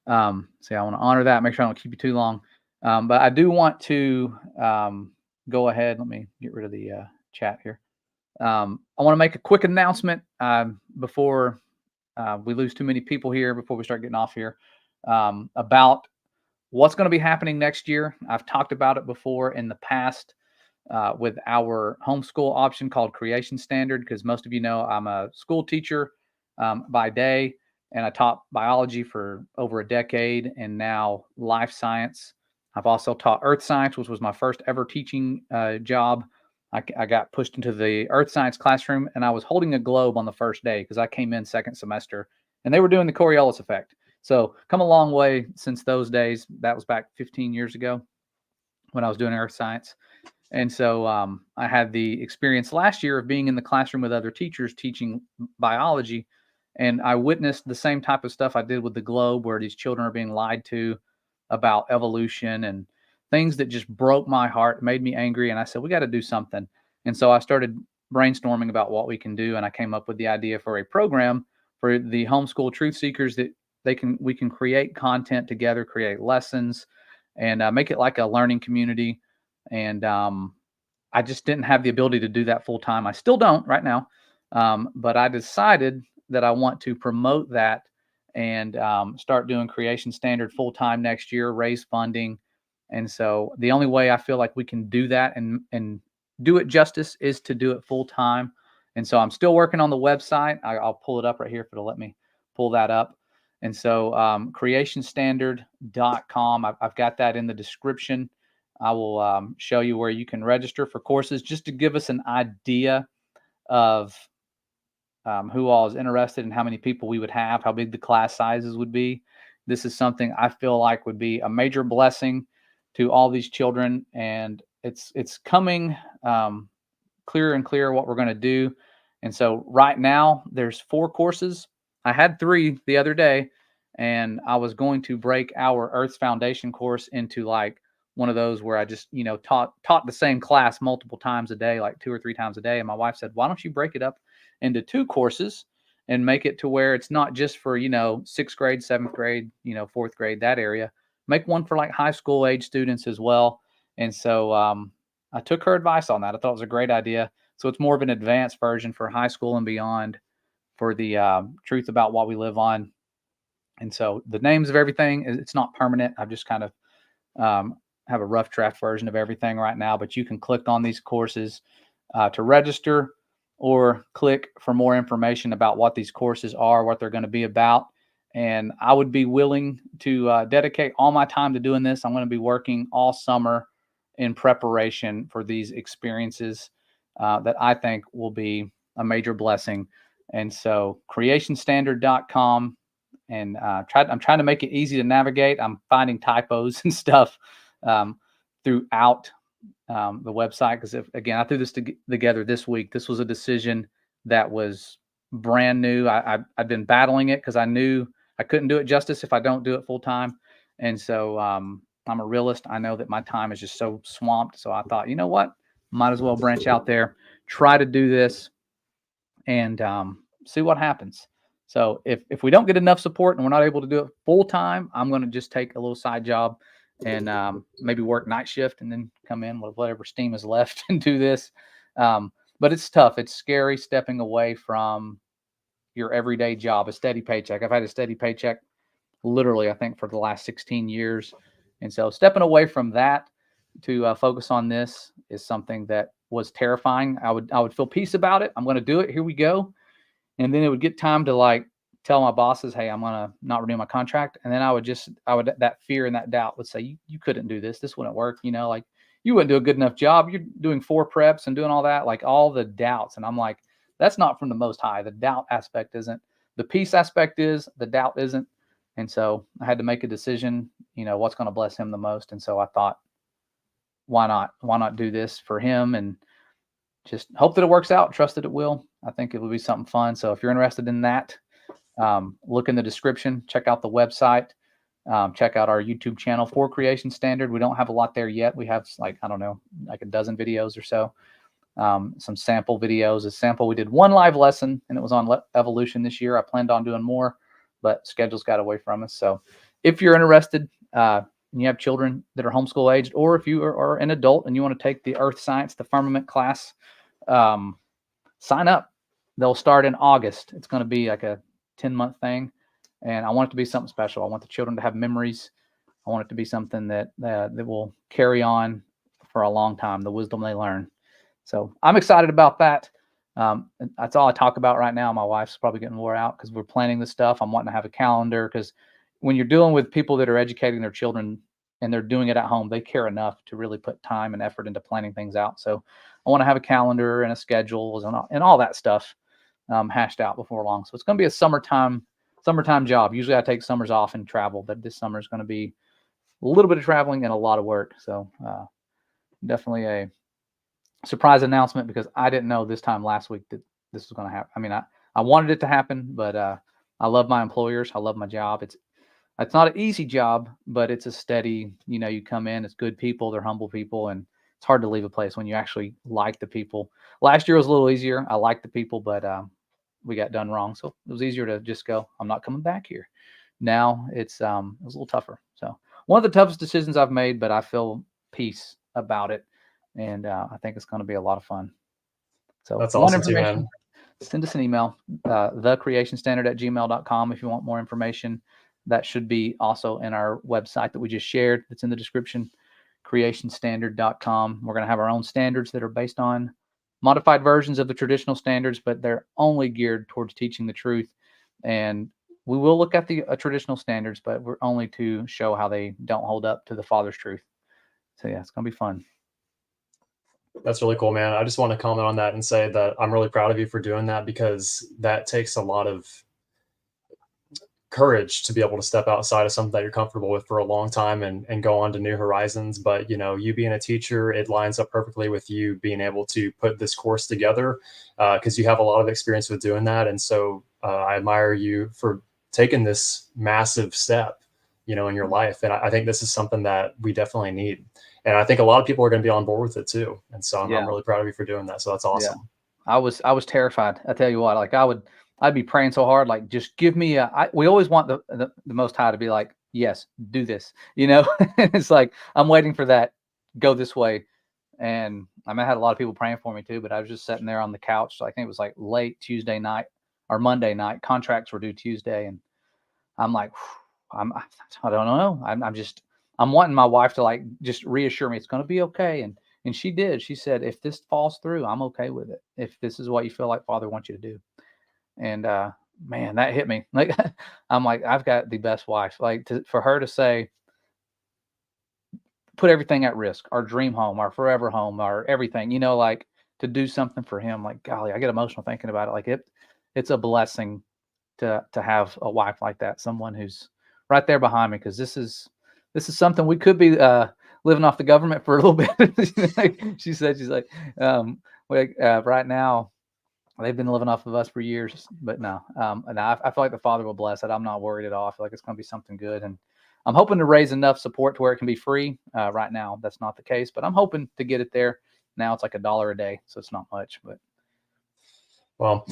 So I want to honor that. Make sure I don't keep you too long. But I do want to go ahead. Let me get rid of the chat here. I want to make a quick announcement before we lose too many people here, before we start getting off here, about what's going to be happening next year. I've talked about it before in the past with our homeschool option called Creation Standard, because most of you know I'm a school teacher by day, and I taught biology for over a decade, and now life science. I've also taught earth science, which was my first ever teaching job I got pushed into the earth science classroom, and I was holding a globe on the first day because I came in second semester, and they were doing the Coriolis effect. So come a long way since those days. That was back 15 years ago when I was doing earth science. And so I had the experience last year of being in the classroom with other teachers teaching biology. And I witnessed the same type of stuff I did with the globe, where these children are being lied to about evolution and things that just broke my heart, made me angry. And I said, we got to do something. And so I started brainstorming about what we can do. And I came up with the idea for a program for the homeschool truth seekers that we can create content together, create lessons, and make it like a learning community. And I just didn't have the ability to do that full time. I still don't right now, but I decided that I want to promote that and start doing Creation Standard full time next year, raise funding. And so the only way I feel like we can do that and do it justice is to do it full time. And so I'm still working on the website. I'll pull it up right here if it'll let me pull that up. And so creationstandard.com, I've got that in the description. I will show you where you can register for courses, just to give us an idea of who all is interested and how many people we would have, how big the class sizes would be. This is something I feel like would be a major blessing to all these children, and it's coming clearer and clearer what we're going to do. And so right now there's 4 courses. I had 3 the other day, and I was going to break our Earth's Foundation course into like one of those where I just, taught the same class multiple times a day, like 2 or 3 times a day. And my wife said, why don't you break it up into 2 courses and make it to where it's not just for, 6th grade, 7th grade, 4th grade, that area. Make one for like high school age students as well. And so I took her advice on that. I thought it was a great idea. So it's more of an advanced version for high school and beyond for the truth about what we live on. And so the names of everything, it's not permanent. I've just kind of have a rough draft version of everything right now, but you can click on these courses to register, or click for more information about what these courses are, what they're going to be about. And I would be willing to dedicate all my time to doing this. I'm going to be working all summer in preparation for these experiences that I think will be a major blessing. And so creationstandard.com, and I'm trying to make it easy to navigate. I'm finding typos and stuff throughout the website, because again, I threw this together this week. This was a decision that was brand new. I've been battling it because I knew I couldn't do it justice if I don't do it full time. And so I'm a realist. I know that my time is just so swamped. So I thought, you know what, might as well branch out there, try to do this, and see what happens. So if we don't get enough support and we're not able to do it full time, I'm going to just take a little side job and maybe work night shift and then come in with whatever steam is left and do this. But it's tough. It's scary stepping away from your everyday job, a steady paycheck. I've had a steady paycheck literally, I think, for the last 16 years. And so stepping away from that to focus on this is something that was terrifying. I would feel peace about it. I'm going to do it. Here we go. And then it would get time to like tell my bosses, hey, I'm going to not renew my contract. And then that fear and that doubt would say, you couldn't do this. This wouldn't work. Like you wouldn't do a good enough job. You're doing 4 preps and doing all that, like all the doubts. And I'm like, that's not from the Most High. The doubt aspect isn't. The peace aspect is, the doubt isn't. And so I had to make a decision, what's going to bless him the most. And so I thought, why not do this for him and just hope that it works out, trust that it will. I think it will be something fun. So if you're interested in that, look in the description, check out the website, check out our YouTube channel for Creation Standard. We don't have a lot there yet. We have like a dozen videos or so, some sample videos. A sample, we did 1 live lesson and it was on evolution this year. I planned on doing more, but schedules got away from us. So if you're interested, and you have children that are homeschool aged, or if you are an adult and you want to take the earth science, the firmament class, sign up. They'll start in August. It's going to be like a 10-month thing. And I want it to be something special. I want the children to have memories. I want it to be something that will carry on for a long time, the wisdom they learn. So I'm excited about that. That's all I talk about right now. My wife's probably getting wore out because we're planning this stuff. I'm wanting to have a calendar, because when you're dealing with people that are educating their children and they're doing it at home, they care enough to really put time and effort into planning things out. So I want to have a calendar and a schedule and all that stuff hashed out before long. So it's going to be a summertime job. Usually I take summers off and travel, but this summer is going to be a little bit of traveling and a lot of work. So definitely a surprise announcement, because I didn't know this time last week that this was going to happen. I mean, I wanted it to happen, but I love my employers. I love my job. It's not an easy job, but it's a steady, you come in, it's good people, they're humble people, and it's hard to leave a place when you actually like the people. Last year was a little easier. I liked the people, but we got done wrong. So it was easier to just go, I'm not coming back here. Now it was a little tougher. So one of the toughest decisions I've made, but I feel peace about it. And I think it's going to be a lot of fun. So that's awesome too, man. Send us an email, thecreationstandard@gmail.com, if you want more information. That should be also in our website that we just shared. It's in the description, creationstandard.com. We're going to have our own standards that are based on modified versions of the traditional standards, but they're only geared towards teaching the truth. And we will look at the traditional standards, but we're only to show how they don't hold up to the Father's truth. So yeah, it's going to be fun. That's really cool, man. I just want to comment on that and say that I'm really proud of you for doing that, because that takes a lot of courage to be able to step outside of something that you're comfortable with for a long time and go on to new horizons. But, you being a teacher, it lines up perfectly with you being able to put this course together, because you have a lot of experience with doing that. And so I admire you for taking this massive step, in your life. And I think this is something that we definitely need. And I think a lot of people are going to be on board with it too. And so I'm really proud of you for doing that. So that's awesome. Yeah. I was terrified. I tell you what, like I'd be praying so hard, like, just give me we always want the Most High to be like, yes, do this, It's like, I'm waiting for that, go this way. And I had a lot of people praying for me too, but I was just sitting there on the couch. So I think it was like late Tuesday night or Monday night. Contracts were due Tuesday. And I'm like, I don't know. I'm wanting my wife to like just reassure me it's going to be okay. And she did. She said, if this falls through, I'm okay with it. If this is what you feel like Father wants you to do. And man, that hit me. Like, I'm like, I've got the best wife. Like, for her to say, put everything at risk, our dream home, our forever home, our everything, like, to do something for him. Like, golly, I get emotional thinking about it. Like, it's a blessing to have a wife like that, someone who's right there behind me, because this is something we could be living off the government for a little bit. She's like, right now they've been living off of us for years, but no. And I feel like the Father will bless it. I'm not worried at all. I feel like it's going to be something good, and I'm hoping to raise enough support to where it can be free. Right now, that's not the case, but I'm hoping to get it there. Now it's like $1 a day, so it's not much. But well,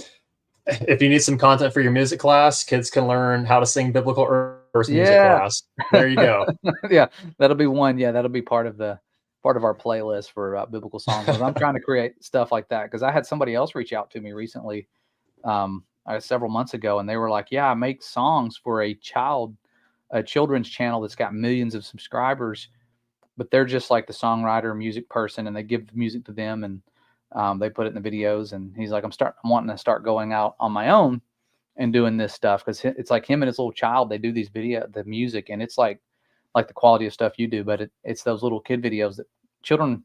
if you need some content for your music class, kids can learn how to sing biblical verse music class. There you go. Yeah, that'll be one. Yeah, that'll be part of our playlist for biblical songs. I'm trying to create stuff like that, because I had somebody else reach out to me recently, several months ago, and they were like, "Yeah, I make songs for a children's channel that's got millions of subscribers, but they're just like the songwriter, music person, and they give the music to them, and they put it in the videos." And he's like, I'm wanting to start going out on my own and doing this stuff, because it's like him and his little child, they do the music, and it's like the quality of stuff you do, but it's those little kid videos that children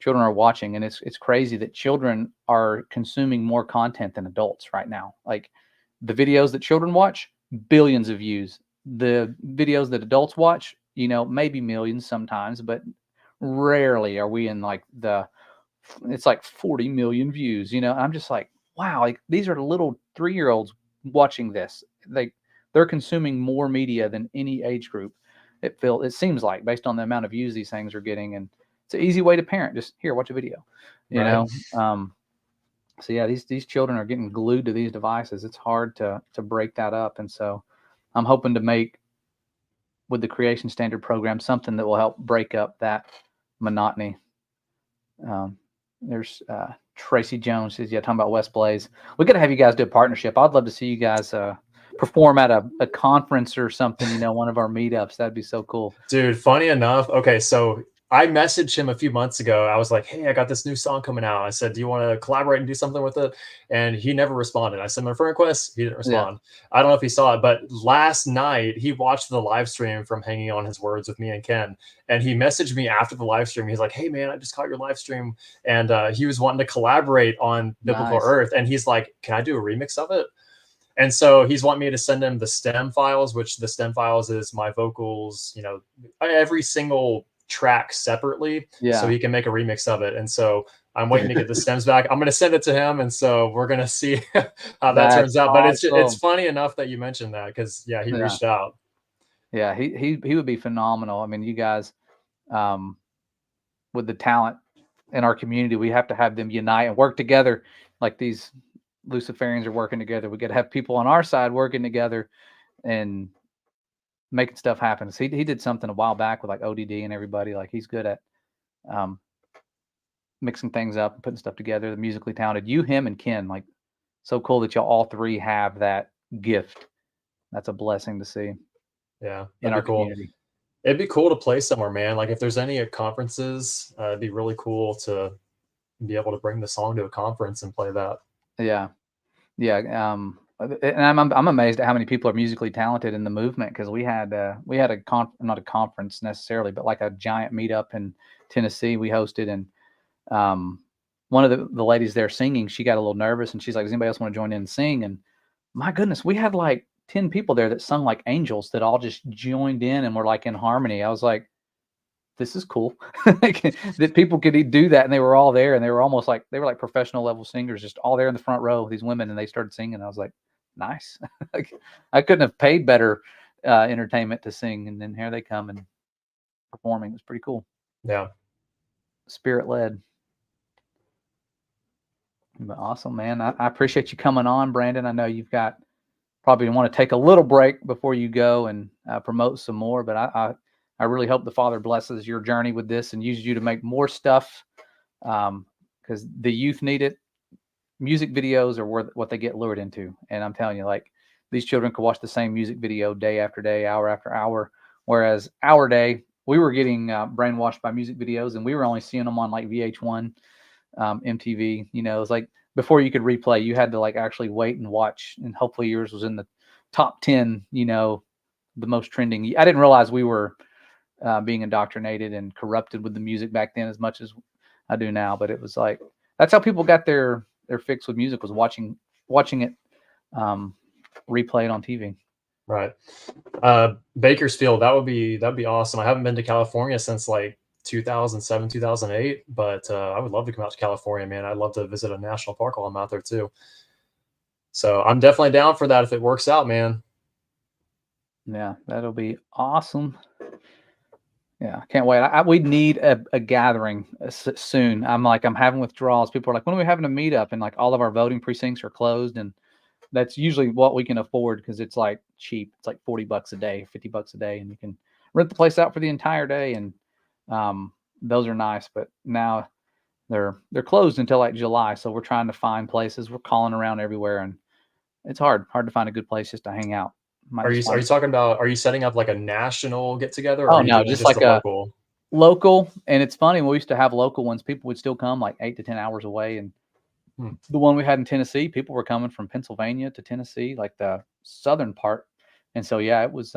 are watching. And it's crazy that children are consuming more content than adults right now. Like, the videos that children watch, billions of views. The videos that adults watch, maybe millions sometimes, but rarely are we in like it's like 40 million views. I'm just like, wow, like, these are little 3-year-olds watching this. They're consuming more media than any age group. It seems like, based on the amount of views these things are getting. And it's an easy way to parent. Just here, watch a video, you know? So yeah, these children are getting glued to these devices. It's hard to break that up. And so I'm hoping to make, with the Creation Standard program, something that will help break up that monotony. There's Tracy Jones says, yeah, talking about West Blaze. We got to have you guys do a partnership. I'd love to see you guys perform at a conference or something, one of our meetups. That'd be so cool. Dude, funny enough. Okay, so I messaged him a few months ago. I was like, "Hey, I got this new song coming out." I said, "Do you want to collaborate and do something with it?" And he never responded. I sent him a friend request. He didn't Yeah. respond. I don't know if he saw it, but last night he watched the live stream from Hanging on His Words with me and Ken, and he messaged me after the live stream. He's like, "Hey, man, I just caught your live stream," and he was wanting to collaborate on Biblical Nice. Earth, and he's like, "Can I do a remix of it?" And so he's wanting me to send him the stem files, which the stem files is my vocals, you know, every single track separately, so Yeah. he can make a remix of it. And so I'm waiting to get the stems back. I'm going to send it to him, and so we're going to see how that That's turns out. But it's awesome. funny enough that you mentioned that, because yeah, he Yeah. reached out. Yeah. He would be phenomenal. I mean, you guys, um, with the talent in our community, we have to have them unite and work together. Like these Luciferians are working together. We got to have people on our side working together and making stuff happen. So he did something a while back with like ODD and everybody. Like he's good at um, mixing things up and putting stuff together. The musically talented, you, him, and Ken. Like so cool that y'all all three have that gift. That's a blessing to see Yeah, in that'd our be cool. community. It'd be cool to play somewhere, man. Like if there's any conferences, it'd be really cool to be able to bring the song to a conference and play that. Yeah, yeah. And I'm amazed at how many people are musically talented in the movement because we had not a conference necessarily, but like a giant meetup in Tennessee we hosted, and one of the ladies there singing, she got a little nervous and she's like, "Does anybody else want to join in and sing?" And my goodness, we had like 10 people there that sung like angels that all just joined in and were like in harmony. I was like, this is cool that people could do that, and they were all there, and they were almost like they were like professional level singers, just all there in the front row, these women, and they started singing. I was like, nice. Like, I couldn't have paid better entertainment to sing, and then here they come and performing. It was pretty cool, Yeah. spirit led. But awesome, man. I appreciate you coming on, Brandon. I know you've got probably want to take a little break before you go and promote some more, but I really hope the Father blesses your journey with this and uses you to make more stuff because the youth need it. Music videos are what they get lured into. And I'm telling you, like, these children could watch the same music video day after day, hour after hour. Whereas our day, we were getting brainwashed by music videos, and we were only seeing them on like VH1, MTV. You know, it was like before you could replay, you had to like actually wait and watch. And hopefully yours was in the top 10, you know, the most trending. I didn't realize we were being indoctrinated and corrupted with the music back then as much as I do now. But it was like that's how people got their fix with music, was watching it replayed on TV. Right. Bakersfield, that'd be awesome. I haven't been to California since like 2007, 2008, but I would love to come out to California, man. I'd love to visit a national park while I'm out there too. So I'm definitely down for that if it works out, man. Yeah, that'll be awesome. Yeah, can't wait. We need a gathering soon. I'm having withdrawals. People are like, when are we having a meetup? And like all of our voting precincts are closed, and that's usually what we can afford because it's like cheap. It's like $40 a day, $50 a day, and you can rent the place out for the entire day. And those are nice, but now they're closed until like July. So we're trying to find places. We're calling around everywhere, and it's hard to find a good place just to hang out. Are you talking about, are you setting up like a national get together, or Oh are you no, doing just just like a a local? local. And it's funny, when we used to have local ones, people would still come like 8 to 10 hours away. And the one we had in Tennessee, people were coming from Pennsylvania to Tennessee, like the southern part. And so yeah, it was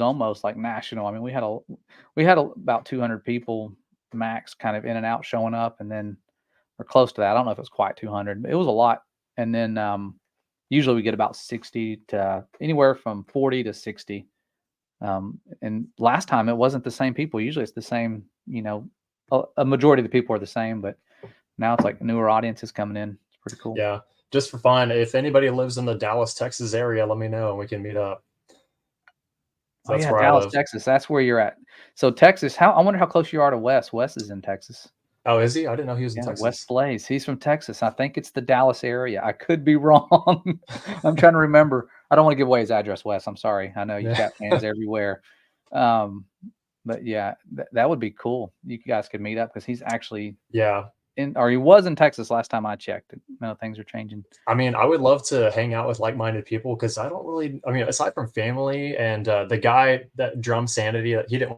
almost like national. I mean, we had about 200 people max kind of in and out showing up, and then or close to that. I don't know if it was quite 200, but it was a lot. And then usually we get about 60 to anywhere from 40 to 60. And last time it wasn't the same people. Usually it's the same, you know, a majority of the people are the same, but now it's like newer audiences coming in. It's pretty cool. Yeah, just for fun. If anybody lives in the Dallas, Texas area, let me know and we can meet up. Oh That's yeah, where I Dallas, live. Texas. That's where you're at. So Texas, I wonder how close you are to Wes. Wes is in Texas. Oh, is he? I didn't know he was in Yeah, Wes Texas. Blaze. He's from Texas. I think it's the Dallas area. I could be wrong. I'm trying to remember. I don't want to give away his address, Wes. I'm sorry. I know you've got fans everywhere. But yeah, that would be cool. You guys could meet up because he's actually Yeah. he was in Texas last time I checked. No, things are changing. I mean, I would love to hang out with like-minded people because I don't really, I mean, aside from family and the guy that drummed Sanity, he didn't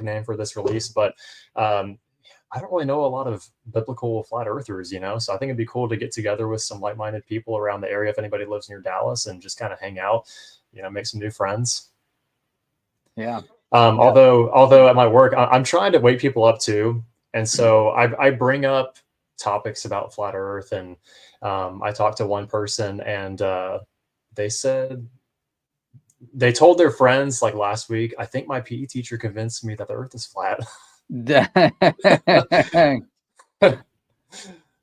name for this release, but I don't really know a lot of biblical flat earthers, so I think it'd be cool to get together with some like-minded people around the area if anybody lives near Dallas and just kind of hang out, make some new friends. Yeah. Although at my work, I'm trying to wake people up too. And so I bring up topics about flat earth, and I talked to one person, and they said, they told their friends like last week, I think my PE teacher convinced me that the earth is flat. Dang.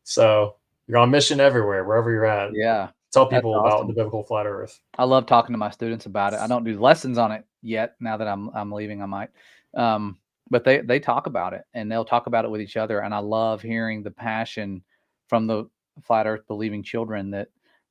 So you're on mission everywhere, wherever you're at. Yeah. Tell people That's about awesome. the biblical flat earth. I love talking to my students about it. I don't do lessons on it yet. Now that I'm leaving, I might. But they talk about it, and they'll talk about it with each other. And I love hearing the passion from the flat earth believing children, that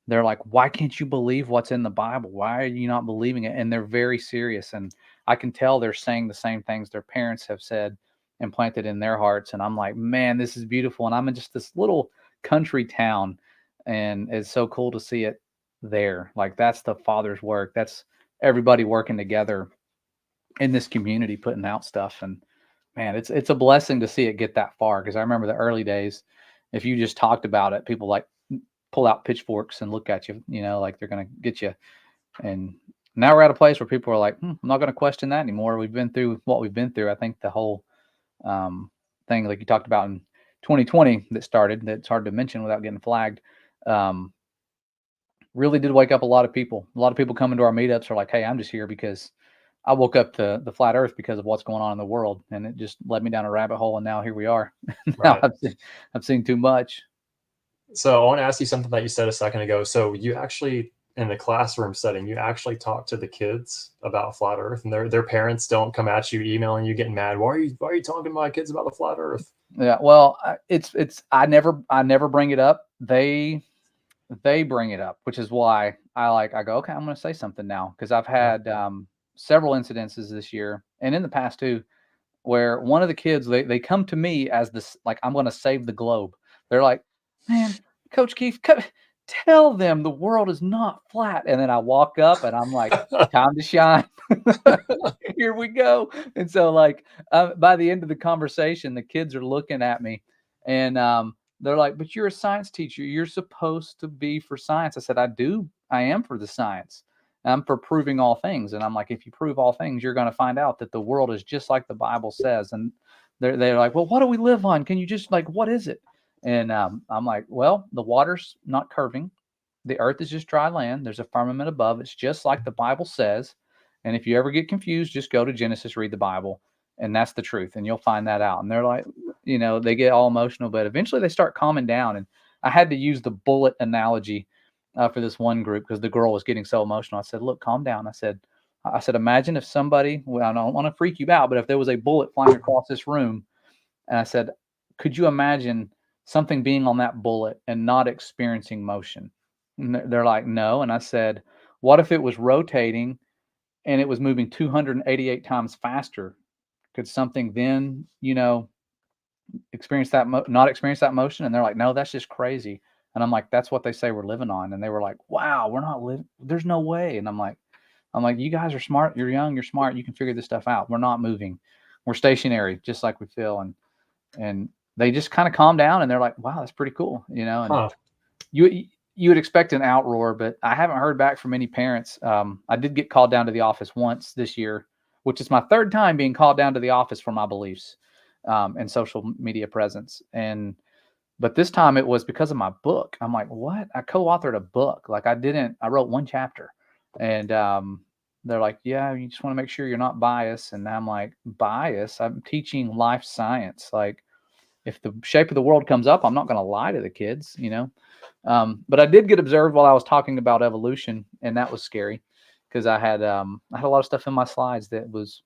they're like, why can't you believe what's in the Bible? Why are you not believing it? And they're very serious. And I can tell they're saying the same things their parents have said and planted in their hearts. And I'm like, man, this is beautiful. And I'm in just this little country town, and it's so cool to see it there. Like, that's the Father's work. That's everybody working together in this community, putting out stuff. And man, it's a blessing to see it get that far. Because I remember the early days, if you just talked about it, people like pull out pitchforks and look at you, like they're going to get you. And now we're at a place where people are like, I'm not going to question that anymore. We've been through what we've been through. I think the whole thing, like you talked about in 2020 that started, that's hard to mention without getting flagged, really did wake up a lot of people. A lot of people coming to our meetups are like, hey, I'm just here because I woke up to the flat earth because of what's going on in the world. And it just led me down a rabbit hole. And now here we are. Now Right. I've seen too much. So I want to ask you something that you said a second ago. So you actually, in the classroom setting, you actually talk to the kids about flat earth, and their parents don't come at you emailing you getting mad. Why are you talking to my kids about the flat earth? Yeah. Well, I never bring it up. They bring it up, which is why I go, okay, I'm going to say something now. Cause I've had, several incidences this year and in the past too, where one of the kids, they come to me as this, like, I'm going to save the globe. They're like, man, Coach Keith, tell them the world is not flat. And then I walk up and I'm like, time to shine. Here we go. And so like, by the end of the conversation, the kids are looking at me, and they're like, but you're a science teacher. You're supposed to be for science. I said, I am for the science. I'm for proving all things. And I'm like, if you prove all things, you're going to find out that the world is just like the Bible says. And they're like, well, what do we live on? Can you just, like, what is it? And I'm like, well, the water's not curving. The earth is just dry land. There's a firmament above. It's just like the Bible says. And if you ever get confused, just go to Genesis, read the Bible, and that's the truth. And you'll find that out. And they're like, they get all emotional, but eventually they start calming down. And I had to use the bullet analogy for this one group because the girl was getting so emotional. I said, look, calm down. I said, imagine if somebody, well, I don't want to freak you out, but if there was a bullet flying across this room, and I said, could you imagine something being on that bullet and not experiencing motion? And they're like, no. And I said, what if it was rotating and it was moving 288 times faster? Could something then, experience that, not experience that motion? And they're like, no, that's just crazy. And I'm like, that's what they say we're living on. And they were like, wow, we're not living. There's no way. And I'm like, you guys are smart. You're young. You're smart. You can figure this stuff out. We're not moving. We're stationary, just like we feel. And they just kind of calm down, and they're like, wow, that's pretty cool. And you would expect an outroar, but I haven't heard back from any parents. I did get called down to the office once this year, which is my third time being called down to the office for my beliefs and social media presence. But this time it was because of my book. I'm like, what? I co-authored a book. Like, I wrote one chapter, and they're like, yeah, you just want to make sure you're not biased. And I'm like, bias? I'm teaching life science. Like, if the shape of the world comes up, I'm not going to lie to the kids, But I did get observed while I was talking about evolution, and that was scary because I had a lot of stuff in my slides that was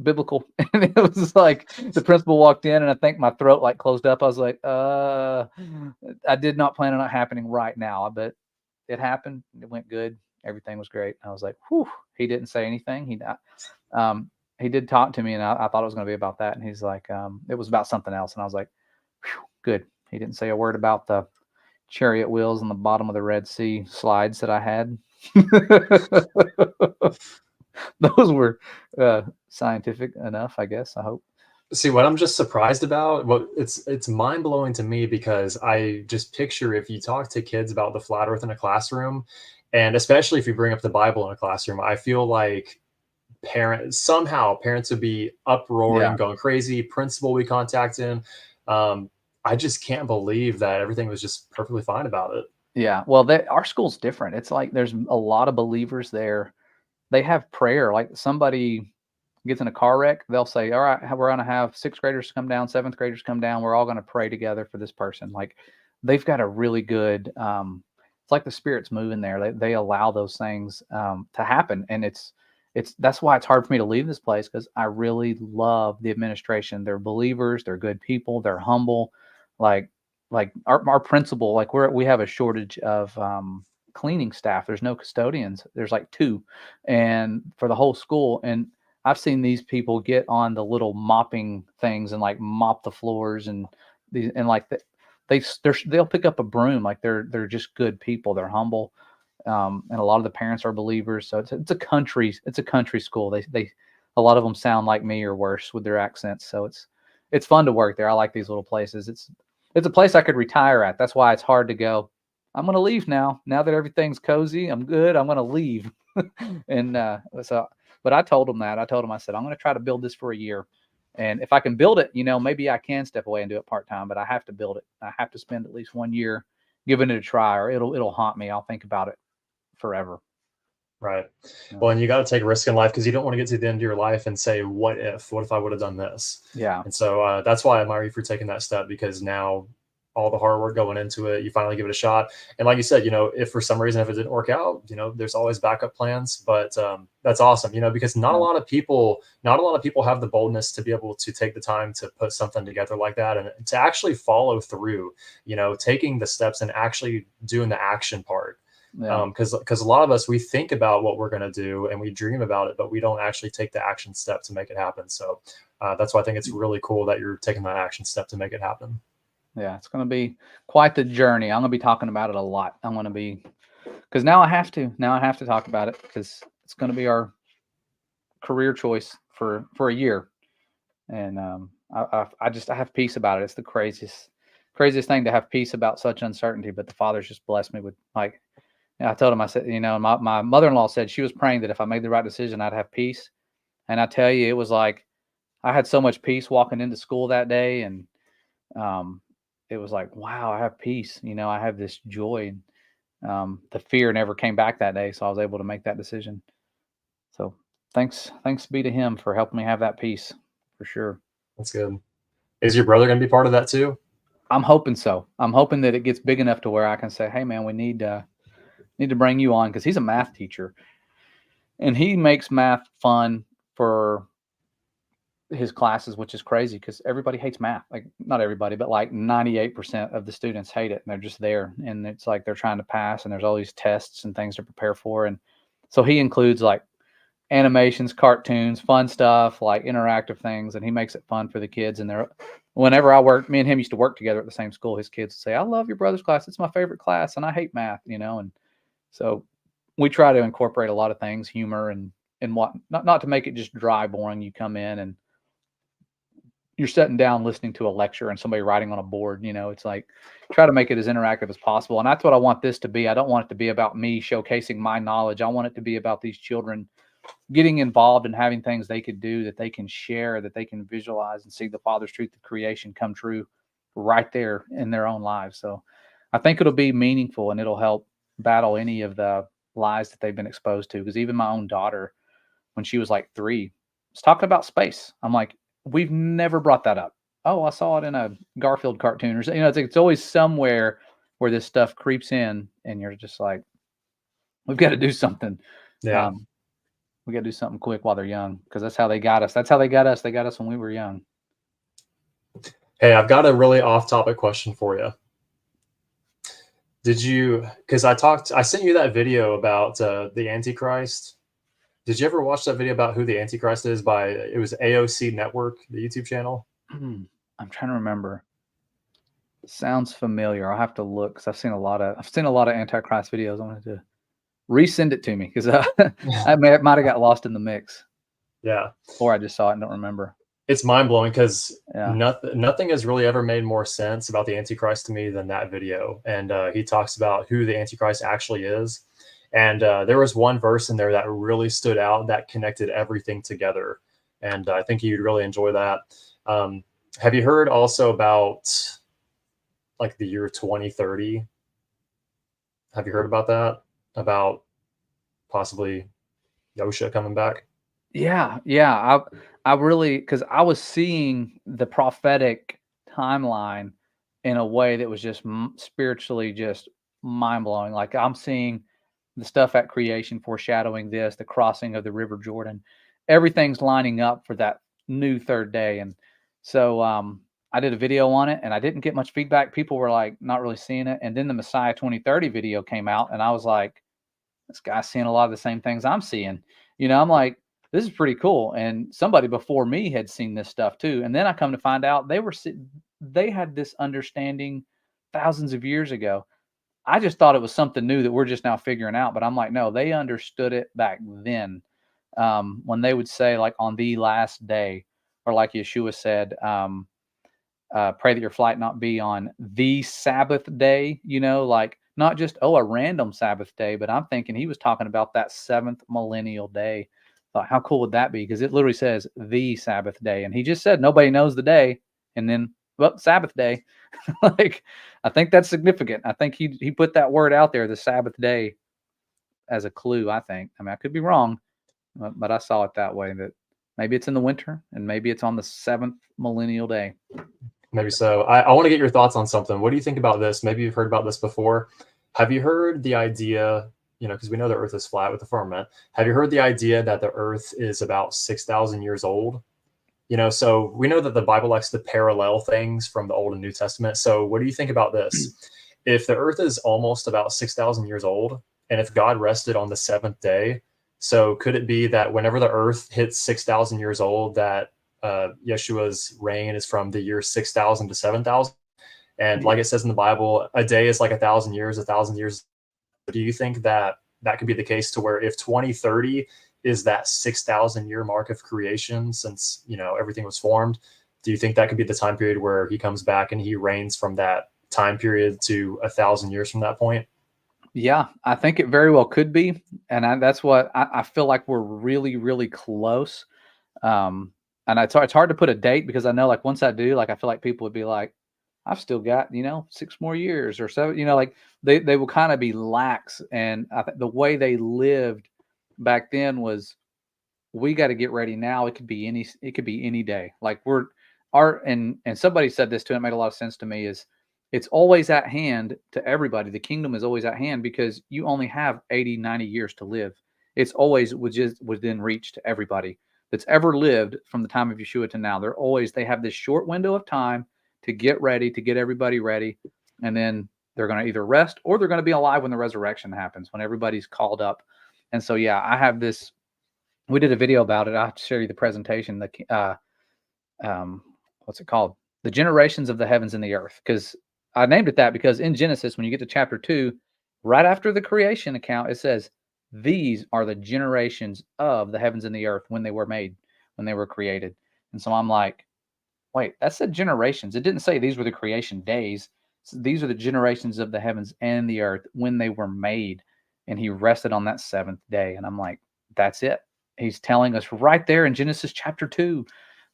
biblical. And it was like the principal walked in, and I think my throat like closed up. I was like, I did not plan on it happening right now, but it happened. It went good. Everything was great. I was like, whew. He didn't say anything. He did talk to me, and I thought it was going to be about that. And he's like, it was about something else. And I was like, whew, good. He didn't say a word about the chariot wheels on the bottom of the Red Sea slides that I had. those were scientific enough, I guess. I hope. See, what I'm just surprised about, well, it's mind blowing to me because I just picture if you talk to kids about the flat Earth in a classroom, and especially if you bring up the Bible in a classroom, I feel like parents would be uproaring, Yeah. going crazy. Principal we contacted him. I just can't believe that everything was just perfectly fine about it. Yeah. Well, our school's different. It's like there's a lot of believers there. They have prayer. Like somebody gets in a car wreck, they'll say, "All right, we're going to have sixth graders come down, seventh graders come down. We're all going to pray together for this person." Like they've got a really good. It's like the Spirit's moving there. They allow those things to happen, and it's that's why it's hard for me to leave this place because I really love the administration. They're believers. They're good people. They're humble. Like our principal, like we have a shortage of cleaning staff. There's no custodians. There's like two, and for the whole school. And I've seen these people get on the little mopping things and like mop the floors and these and like they'll pick up a broom. Like they're just good people. They're humble, and a lot of the parents are believers. So it's a country school. They a lot of them sound like me or worse with their accents. So it's fun to work there. I like these little places. It's a place I could retire at. That's why it's hard to go. I'm going to leave now. Now that everything's cozy, I'm good. I'm going to leave. And so, but I told him that. I told him, I said, I'm going to try to build this for a year. And if I can build it, maybe I can step away and do it part-time, but I have to build it. I have to spend at least 1 year giving it a try, or it'll haunt me. I'll think about it forever. Right. Yeah. Well, and you got to take a risk in life because you don't want to get to the end of your life and say, what if I would have done this? Yeah. And so that's why I admire you for taking that step, because now all the hard work going into it, you finally give it a shot. And like you said, if for some reason, if it didn't work out, there's always backup plans, but that's awesome, because not a lot of people have the boldness to be able to take the time to put something together like that and to actually follow through, taking the steps and actually doing the action part. Yeah. Because a lot of us, we think about what we're going to do and we dream about it, but we don't actually take the action step to make it happen. So that's why I think it's really cool that you're taking that action step to make it happen. Yeah, it's going to be quite the journey. I'm going to be talking about it a lot. Because now I have to talk about it because it's going to be our career choice for a year. And I have peace about it. It's the craziest thing to have peace about such uncertainty. But the Father's just blessed me with like, I told him, I said, my mother-in-law said she was praying that if I made the right decision, I'd have peace. And I tell you, it was like, I had so much peace walking into school that day. And it was like, wow, I have peace. I have this joy. The fear never came back that day. So I was able to make that decision. So thanks be to him for helping me have that peace for sure. That's good. Is your brother going to be part of that too? I'm hoping so. I'm hoping that it gets big enough to where I can say, hey man, we need to bring you on. Cause he's a math teacher and he makes math fun for his classes, which is crazy because everybody hates math. Like not everybody, but like 98% of the students hate it and they're just there. And it's like, they're trying to pass and there's all these tests and things to prepare for. And so he includes like animations, cartoons, fun stuff, like interactive things. And he makes it fun for the kids. And whenever me and him used to work together at the same school, his kids would say, I love your brother's class. It's my favorite class. And I hate math, and so we try to incorporate a lot of things, humor and what, not to make it just dry, boring. You come in and you're sitting down listening to a lecture and somebody writing on a board, it's like try to make it as interactive as possible. And that's what I want this to be. I don't want it to be about me showcasing my knowledge. I want it to be about these children getting involved and having things they could do that they can share, that they can visualize and see the Father's truth of creation come true right there in their own lives. So I think it'll be meaningful and it'll help battle any of the lies that they've been exposed to. Because even my own daughter, when she was like 3, was talking about space. I'm like, we've never brought that up. Oh, I saw it in a Garfield cartoon or something. It's always somewhere where this stuff creeps in and you're just like, we've got to do something. Yeah. We got to do something quick while they're young because that's how they got us. That's how they got us. They got us when we were young. Hey, I've got a really off-topic question for you. Because I sent you that video about the Antichrist. Did you ever watch that video about who the Antichrist is it was AOC Network, the YouTube channel? I'm trying to remember. Sounds familiar. I'll have to look because I've seen a lot of Antichrist videos. I wanted to Resend it to me because I might have got lost in the mix, Yeah. or I just saw it and don't remember. It's mind blowing because Yeah. nothing has really ever made more sense about the Antichrist to me than that video. And he talks about who the Antichrist actually is. And there was one verse in there that really stood out that connected everything together. And I think you'd really enjoy that. Have you heard also about like the year 2030? Have you heard about that? About possibly Yosha coming back? Yeah, yeah. I really, because I was seeing the prophetic timeline in a way that was just spiritually just mind blowing. Like I'm seeing the stuff at creation foreshadowing this, the crossing of the River Jordan, everything's lining up for that new third day. And so I did a video on it, and I didn't get much feedback. People were like not really seeing it. And then the Messiah 2030 video came out, and I was like, this guy's seeing a lot of the same things I'm seeing. I'm like, this is pretty cool. And somebody before me had seen this stuff too. And then I come to find out they had this understanding thousands of years ago. I just thought it was something new that we're just now figuring out. But I'm like, no, they understood it back then. When they would say like on the last day, or like Yeshua said, pray that your flight not be on the Sabbath day, like not just, a random Sabbath day, but I'm thinking he was talking about that 7th millennial day. Thought, how cool would that be? Because it literally says the Sabbath day. And he just said, nobody knows the day. And then, well, Sabbath day. Like, I think that's significant. I think he put that word out there, the Sabbath day, as a clue, I think. I mean, I could be wrong, but I saw it that way, that maybe it's in the winter and maybe it's on the 7th millennial day. Maybe so. I want to get your thoughts on something. What do you think about this? Maybe you've heard about this before. Have you heard the idea, because we know the earth is flat with the firmament. Have you heard the idea that the earth is about 6,000 years old? So we know that the Bible likes to parallel things from the Old and New Testament. So what do you think about this? If the earth is almost about 6,000 years old, and if God rested on the 7th day, so could it be that whenever the earth hits 6,000 years old, that Yeshua's reign is from the year 6,000 to 7,000? And like it says in the Bible, a day is like 1,000 years, 1,000 years. Do you think that could be the case, to where if 2030 is that 6,000 year mark of creation since, everything was formed, do you think that could be the time period where he comes back and he reigns from that time period to 1,000 years from that point? Yeah, I think it very well could be. And that's what I feel like we're really, really close. And it's hard to put a date, because I know like once I do, like I feel like people would be like, I've still got, 6 more years or so, like they will kind of be lax. And I think the way they lived back then was, we got to get ready now. It could be any day. Like and somebody said this too, and it made a lot of sense to me, is it's always at hand to everybody. The kingdom is always at hand because you only have 80, 90 years to live. It's always within reach to everybody that's ever lived from the time of Yeshua to now. They have this short window of time to get ready, to get everybody ready. And then they're going to either rest, or they're going to be alive when the resurrection happens, when everybody's called up. And so, yeah, I have this, we did a video about it. I'll have to show you the presentation. What's it called? The generations of the heavens and the earth. Because I named it that because in Genesis, when you get to chapter 2, right after the creation account, it says, these are the generations of the heavens and the earth when they were made, when they were created. And so I'm like, wait, that said generations. It didn't say these were the creation days. So these are the generations of the heavens and the earth when they were made. And he rested on that 7th day. And I'm like, that's it. He's telling us right there in Genesis chapter 2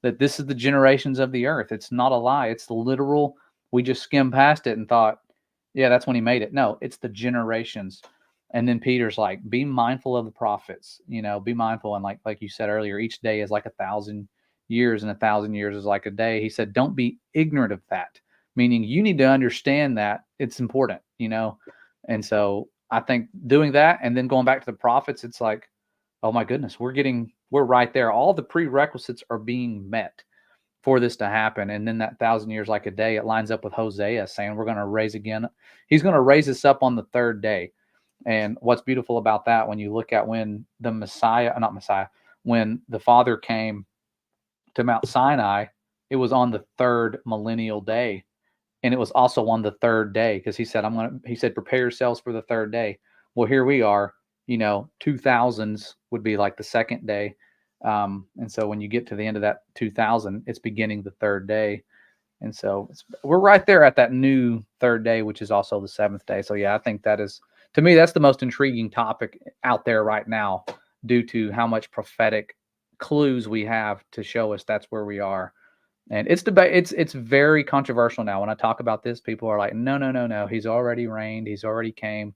that this is the generations of the earth. It's not a lie. It's the literal. We just skimmed past it and thought, yeah, that's when he made it. No, it's the generations. And then Peter's like, be mindful of the prophets, be mindful. And like you said earlier, each day is like 1,000 years, and 1,000 years is like a day. He said, don't be ignorant of that, meaning you need to understand that it's important, And so I think doing that and then going back to the prophets, it's like, oh my goodness, we're right there. All the prerequisites are being met for this to happen. And then that 1,000 years like a day, it lines up with Hosea saying we're going to raise again. He's going to raise us up on the 3rd day. And what's beautiful about that, when you look at when the when the Father came to Mount Sinai, it was on the 3rd millennial day. And it was also on the 3rd day, because he said, prepare yourselves for the 3rd day. Well, here we are, 2000s would be like the second day. And so when you get to the end of that 2000, it's beginning the third day. And so we're right there at that new third day, which is also the seventh day. So yeah, I think that is, to me, that's the most intriguing topic out there right now, due to how much prophetic clues we have to show us that's where we are. And it's debate. It's very controversial now. When I talk about this, people are like, no, no, no, no. He's already reigned. He's already came.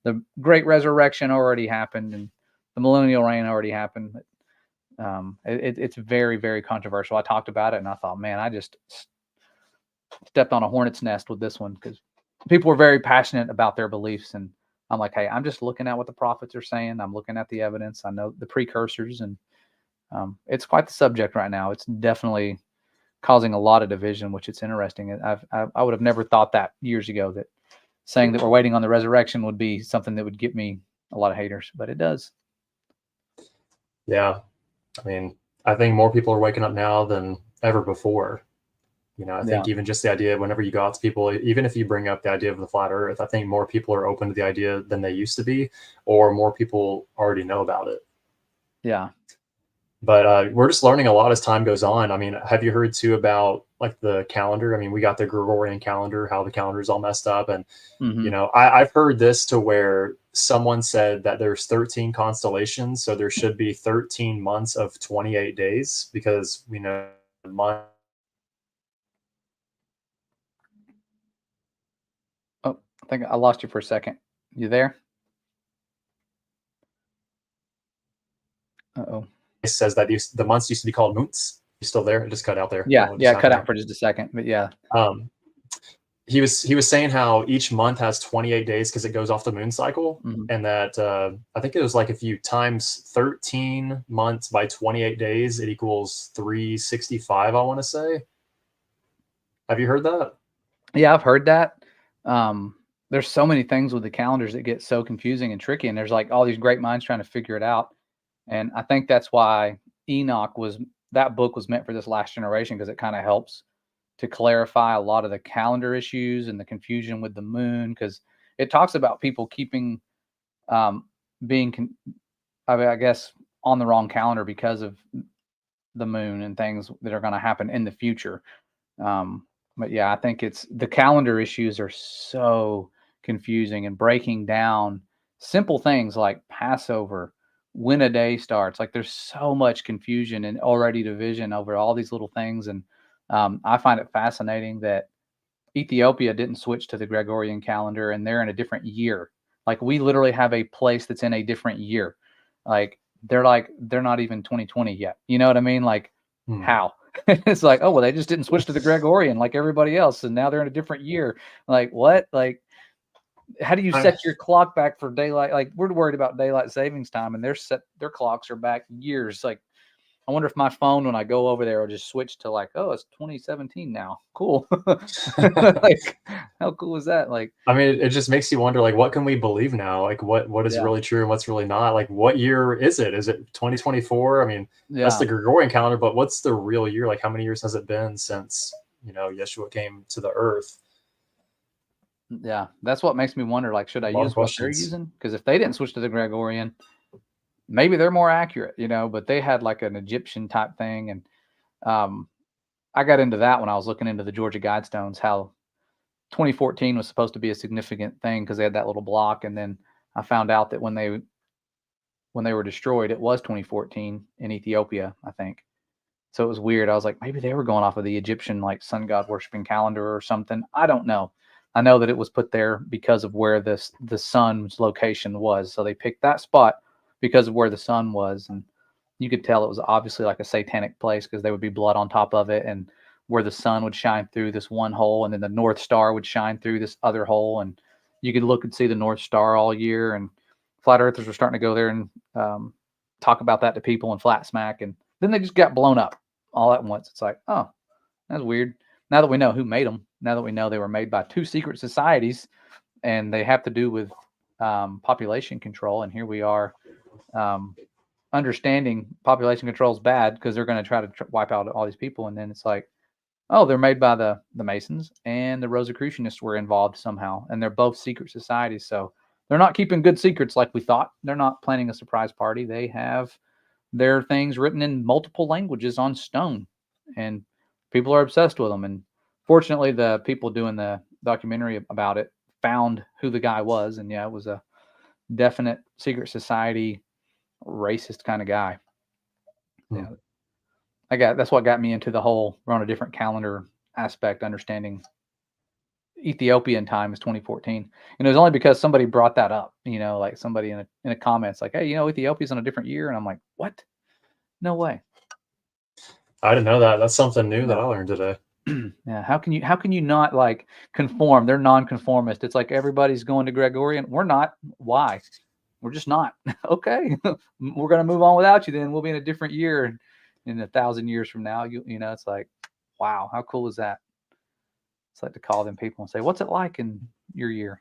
The great resurrection already happened, and the millennial reign already happened. It's very, very controversial. I talked about it, and I thought, man, I just stepped on a hornet's nest with this one, because people were very passionate about their beliefs, and I'm like, hey, I'm just looking at what the prophets are saying. I'm looking at the evidence. I know the precursors, and it's quite the subject right now. It's definitely causing a lot of division, which it's interesting. I would have never thought that years ago, that saying that we're waiting on the resurrection would be something that would get me a lot of haters, but it does. Yeah. I mean, I think more people are waking up now than ever before. I think even just the idea, whenever you go out to people, even if you bring up the idea of the flat earth, I think more people are open to the idea than they used to be, or more people already know about it. Yeah. But we're just learning a lot as time goes on. I mean, have you heard too about like the calendar? I mean, we got the Gregorian calendar, how the calendar is all messed up. And, I've heard this to where someone said that there's 13 constellations. So there should be 13 months of 28 days, because we know the month. Oh, I think I lost you for a second. You there? Uh-oh. It says that the months used to be called moons. You still there? It just cut out there. Yeah, cut out for just a second, but yeah. He was saying how each month has 28 days because it goes off the moon cycle, and that I think it was like if you times 13 months by 28 days, it equals 365. I want to say. Have you heard that? Yeah, I've heard that. There's so many things with the calendars that get so confusing and tricky, and there's like all these great minds trying to figure it out. And I think that's why that book was meant for this last generation, because it kind of helps to clarify a lot of the calendar issues and the confusion with the moon, because it talks about people keeping being I guess on the wrong calendar because of the moon and things that are going to happen in the future. But yeah, I think it's the calendar issues are so confusing, and breaking down simple things like Passover, when a day starts. Like there's so much confusion and already division over all these little things. And I find it fascinating that Ethiopia didn't switch to the Gregorian calendar, and they're in a different year. Like we literally have a place that's in a different year. Like they're not even 2020 yet. You know what I mean? Like how? It's like, oh, well, they just didn't switch to the Gregorian like everybody else, and now they're in a different year. Like what? Like, how do you set your clock back for daylight? Like we're worried about daylight savings time, and their clocks are back years. Like, I wonder if my phone, when I go over there, will just switch to like, oh, it's 2017 now. Cool. Like, how cool is that? Like, I mean, it just makes you wonder, like, what can we believe now? Like, what is really true and what's really not? Like, what year is it? Is it 2024? I mean, that's the Gregorian calendar, but what's the real year? Like, how many years has it been since, Yeshua came to the earth? Yeah, that's what makes me wonder, like, should I use what they're using? Because if they didn't switch to the Gregorian, maybe they're more accurate, but they had like an Egyptian type thing. And I got into that when I was looking into the Georgia Guidestones, how 2014 was supposed to be a significant thing because they had that little block. And then I found out that when they were destroyed, it was 2014 in Ethiopia, I think. So it was weird. I was like, maybe they were going off of the Egyptian, like, sun god worshiping calendar or something. I don't know. I know that it was put there because of where the sun's location was. So they picked that spot because of where the sun was. And you could tell it was obviously like a satanic place, because there would be blood on top of it, and where the sun would shine through this one hole, and then the North Star would shine through this other hole. And you could look and see the North Star all year. And flat earthers were starting to go there and talk about that to people and flat smack. And then they just got blown up all at once. It's like, oh, that's weird. Now that we know who made them, now that we know they were made by two secret societies, and they have to do with population control. And here we are understanding population control is bad because they're going to try to wipe out all these people. And then it's like, oh, they're made by the Masons, and the Rosicrucianists were involved somehow, and they're both secret societies. So they're not keeping good secrets like we thought. They're not planning a surprise party. They have their things written in multiple languages on stone, and people are obsessed with them. And fortunately, the people doing the documentary about it found who the guy was, and yeah, it was a definite secret society racist kind of guy. Yeah, that's what got me into the whole we're on a different calendar aspect, understanding Ethiopian time is 2014. And it was only because somebody brought that up, like somebody in a comments like, hey, Ethiopia's on a different year. And I'm like, what? No way. I didn't know that. That's something new that I learned today. Yeah. How can you not like conform? They're non-conformist. It's like everybody's going to Gregorian. We're not. Why? We're just not. Okay. We're going to move on without you. Then we'll be in a different year in 1,000 years from now. It's like, wow, how cool is that? It's like to call them people and say, what's it like in your year?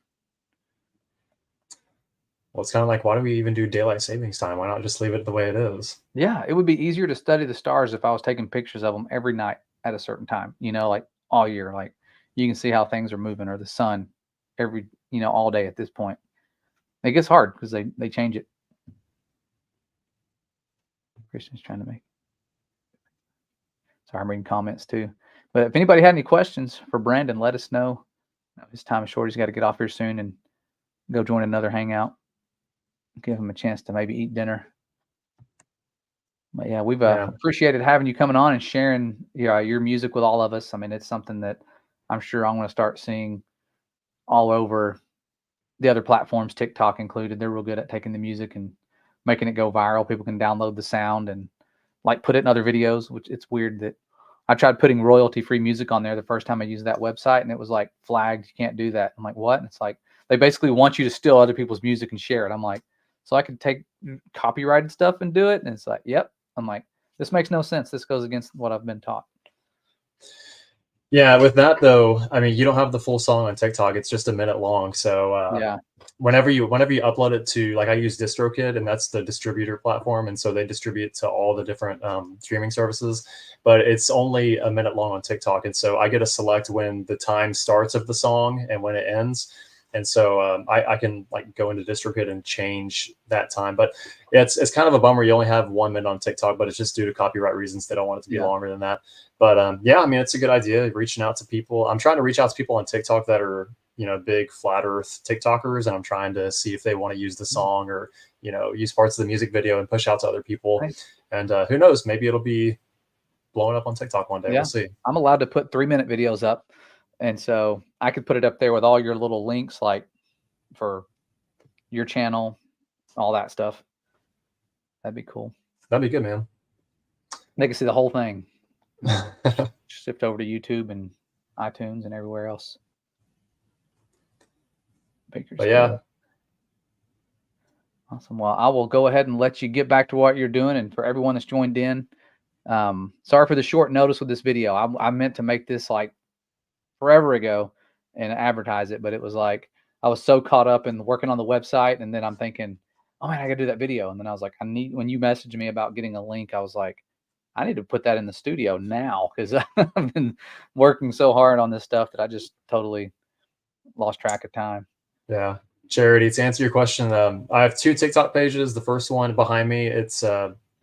Well, it's kind of like, why do we even do daylight savings time? Why not just leave it the way it is? Yeah, it would be easier to study the stars if I was taking pictures of them every night at a certain time, like all year. Like you can see how things are moving, or the sun all day at this point. It gets hard because they change it. Christian's trying to make. Sorry, I'm reading comments too. But if anybody had any questions for Brandon, let us know. His time is short. He's got to get off here soon and go join another hangout. Give him a chance to maybe eat dinner. But yeah, we've appreciated having you coming on and sharing your music with all of us. I mean, it's something that I'm sure I'm going to start seeing all over the other platforms, TikTok included. They're real good at taking the music and making it go viral. People can download the sound and like put it in other videos, which it's weird that I tried putting royalty-free music on there the first time I used that website, and it was like flagged. You can't do that. I'm like, what? And it's like they basically want you to steal other people's music and share it. I'm like, so I could take copyrighted stuff and do it? And it's like, yep. I'm like, this makes no sense. This goes against what I've been taught. Yeah, with that though, I mean, you don't have the full song on TikTok. It's just a minute long. So yeah, whenever you upload it to, like, I use DistroKid, and that's the distributor platform, and so they distribute to all the different streaming services. But it's only a minute long on TikTok, and so I get to select when the time starts of the song and when it ends. And so I can like go into DistroKid and change that time. But it's kind of a bummer. You only have 1 minute on TikTok, but it's just due to copyright reasons. They don't want it to be longer than that. But yeah, I mean, it's a good idea reaching out to people. I'm trying to reach out to people on TikTok that are, big flat earth TikTokers. And I'm trying to see if they want to use the song or, use parts of the music video and push out to other people. Right. And who knows, maybe it'll be blowing up on TikTok one day. We'll see. I'm allowed to put 3-minute videos up. And so I could put it up there with all your little links, like for your channel, all that stuff. That'd be cool. That'd be good, man. They can see the whole thing. Shift over to YouTube and iTunes and everywhere else. But yeah. Awesome. Well, I will go ahead and let you get back to what you're doing. And for everyone that's joined in, sorry for the short notice with this video. I meant to make this like forever ago and advertise it, but it was like I was so caught up in working on the website, and then I'm thinking, oh man, I gotta do that video. And then I was like, when you messaged me about getting a link, I was like, I need to put that in the studio now, because I've been working so hard on this stuff that I just totally lost track of time. Yeah. Charity, to answer your question, I have 2 TikTok pages. The first one behind me, it's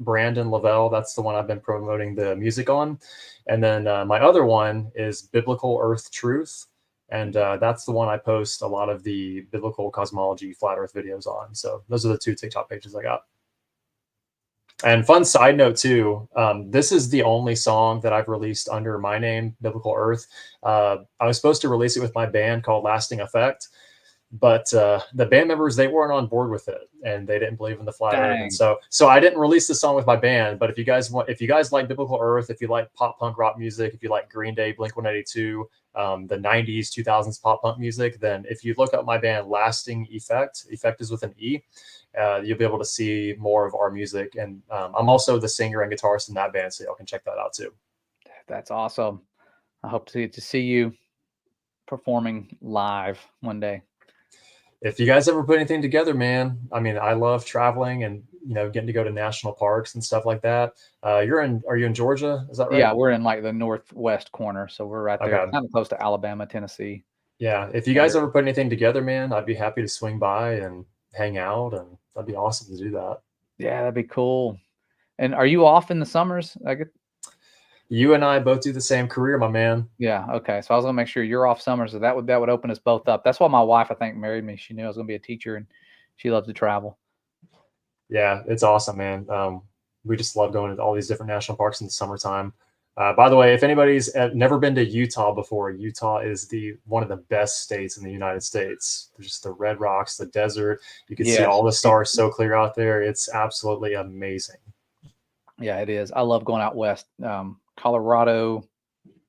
Brandon Leavell. That's the one I've been promoting the music on. And then my other one is Biblical Earth Truth. And that's the one I post a lot of the biblical cosmology flat earth videos on. So those are the 2 TikTok pages I got. And fun side note too, this is the only song that I've released under my name, Biblical Earth. I was supposed to release it with my band called Lasting Effect, but the band members, they weren't on board with it, and they didn't believe in the flat earth. And so I didn't release the song with my band. But if you guys like Biblical Earth, if you like pop punk rock music, if you like Green Day, Blink-182, the 90s, 2000s pop punk music, then if you look up my band Lasting Effect, effect is with an E, you'll be able to see more of our music. And I'm also the singer and guitarist in that band, so y'all can check that out too. That's awesome. I hope to see you performing live one day. If you guys ever put anything together, man, I mean, I love traveling and, getting to go to national parks and stuff like that. Are you in Georgia? Is that right? Yeah, we're in like the northwest corner. So we're right there, kind of close to Alabama, Tennessee. Yeah. If you guys ever put anything together, man, I'd be happy to swing by and hang out, and that'd be awesome to do that. Yeah, that'd be cool. And are you off in the summers? I get. You and I both do the same career, my man. Yeah. Okay. So I was gonna make sure you're off summers, so that would open us both up. That's why my wife, I think, married me. She knew I was gonna be a teacher, and she loves to travel. Yeah, it's awesome, man. We just love going to all these different national parks in the summertime. By the way, if anybody's never been to Utah before, Utah is one of the best states in the United States. There's just the red rocks, the desert. You can see all the stars so clear out there. It's absolutely amazing. Yeah, it is. I love going out west. Colorado,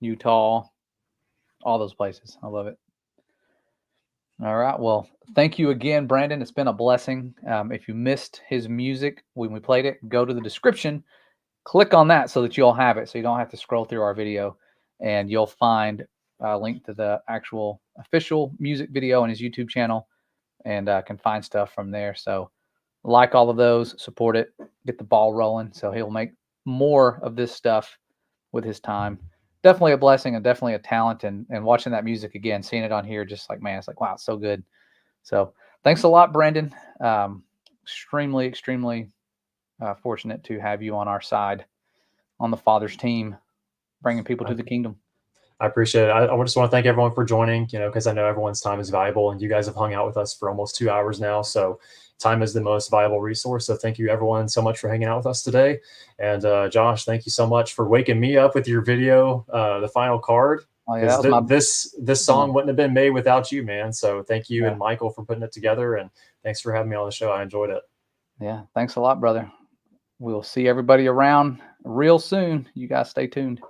Utah, all those places. I love it. All right. Well, thank you again, Brandon. It's been a blessing. If you missed his music when we played it, go to the description, click on that so that you'll have it. So you don't have to scroll through our video, and you'll find a link to the actual official music video on his YouTube channel, and can find stuff from there. So like all of those, support it, get the ball rolling. So he'll make more of this stuff with his time. Definitely a blessing and definitely a talent, and watching that music again, seeing it on here, just like, man, it's like, wow, it's so good. So thanks a lot, Brendan. Extremely fortunate to have you on our side on the Father's team, bringing people to the kingdom. I appreciate it. I just want to thank everyone for joining, because I know everyone's time is valuable, and you guys have hung out with us for almost 2 hours now. So time is the most valuable resource. So thank you everyone so much for hanging out with us today. And Josh, thank you so much for waking me up with your video, the final card. Oh, yeah, this song wouldn't have been made without you, man. So thank you and Michael for putting it together, and thanks for having me on the show. I enjoyed it. Yeah, thanks a lot, brother. We'll see everybody around real soon. You guys stay tuned.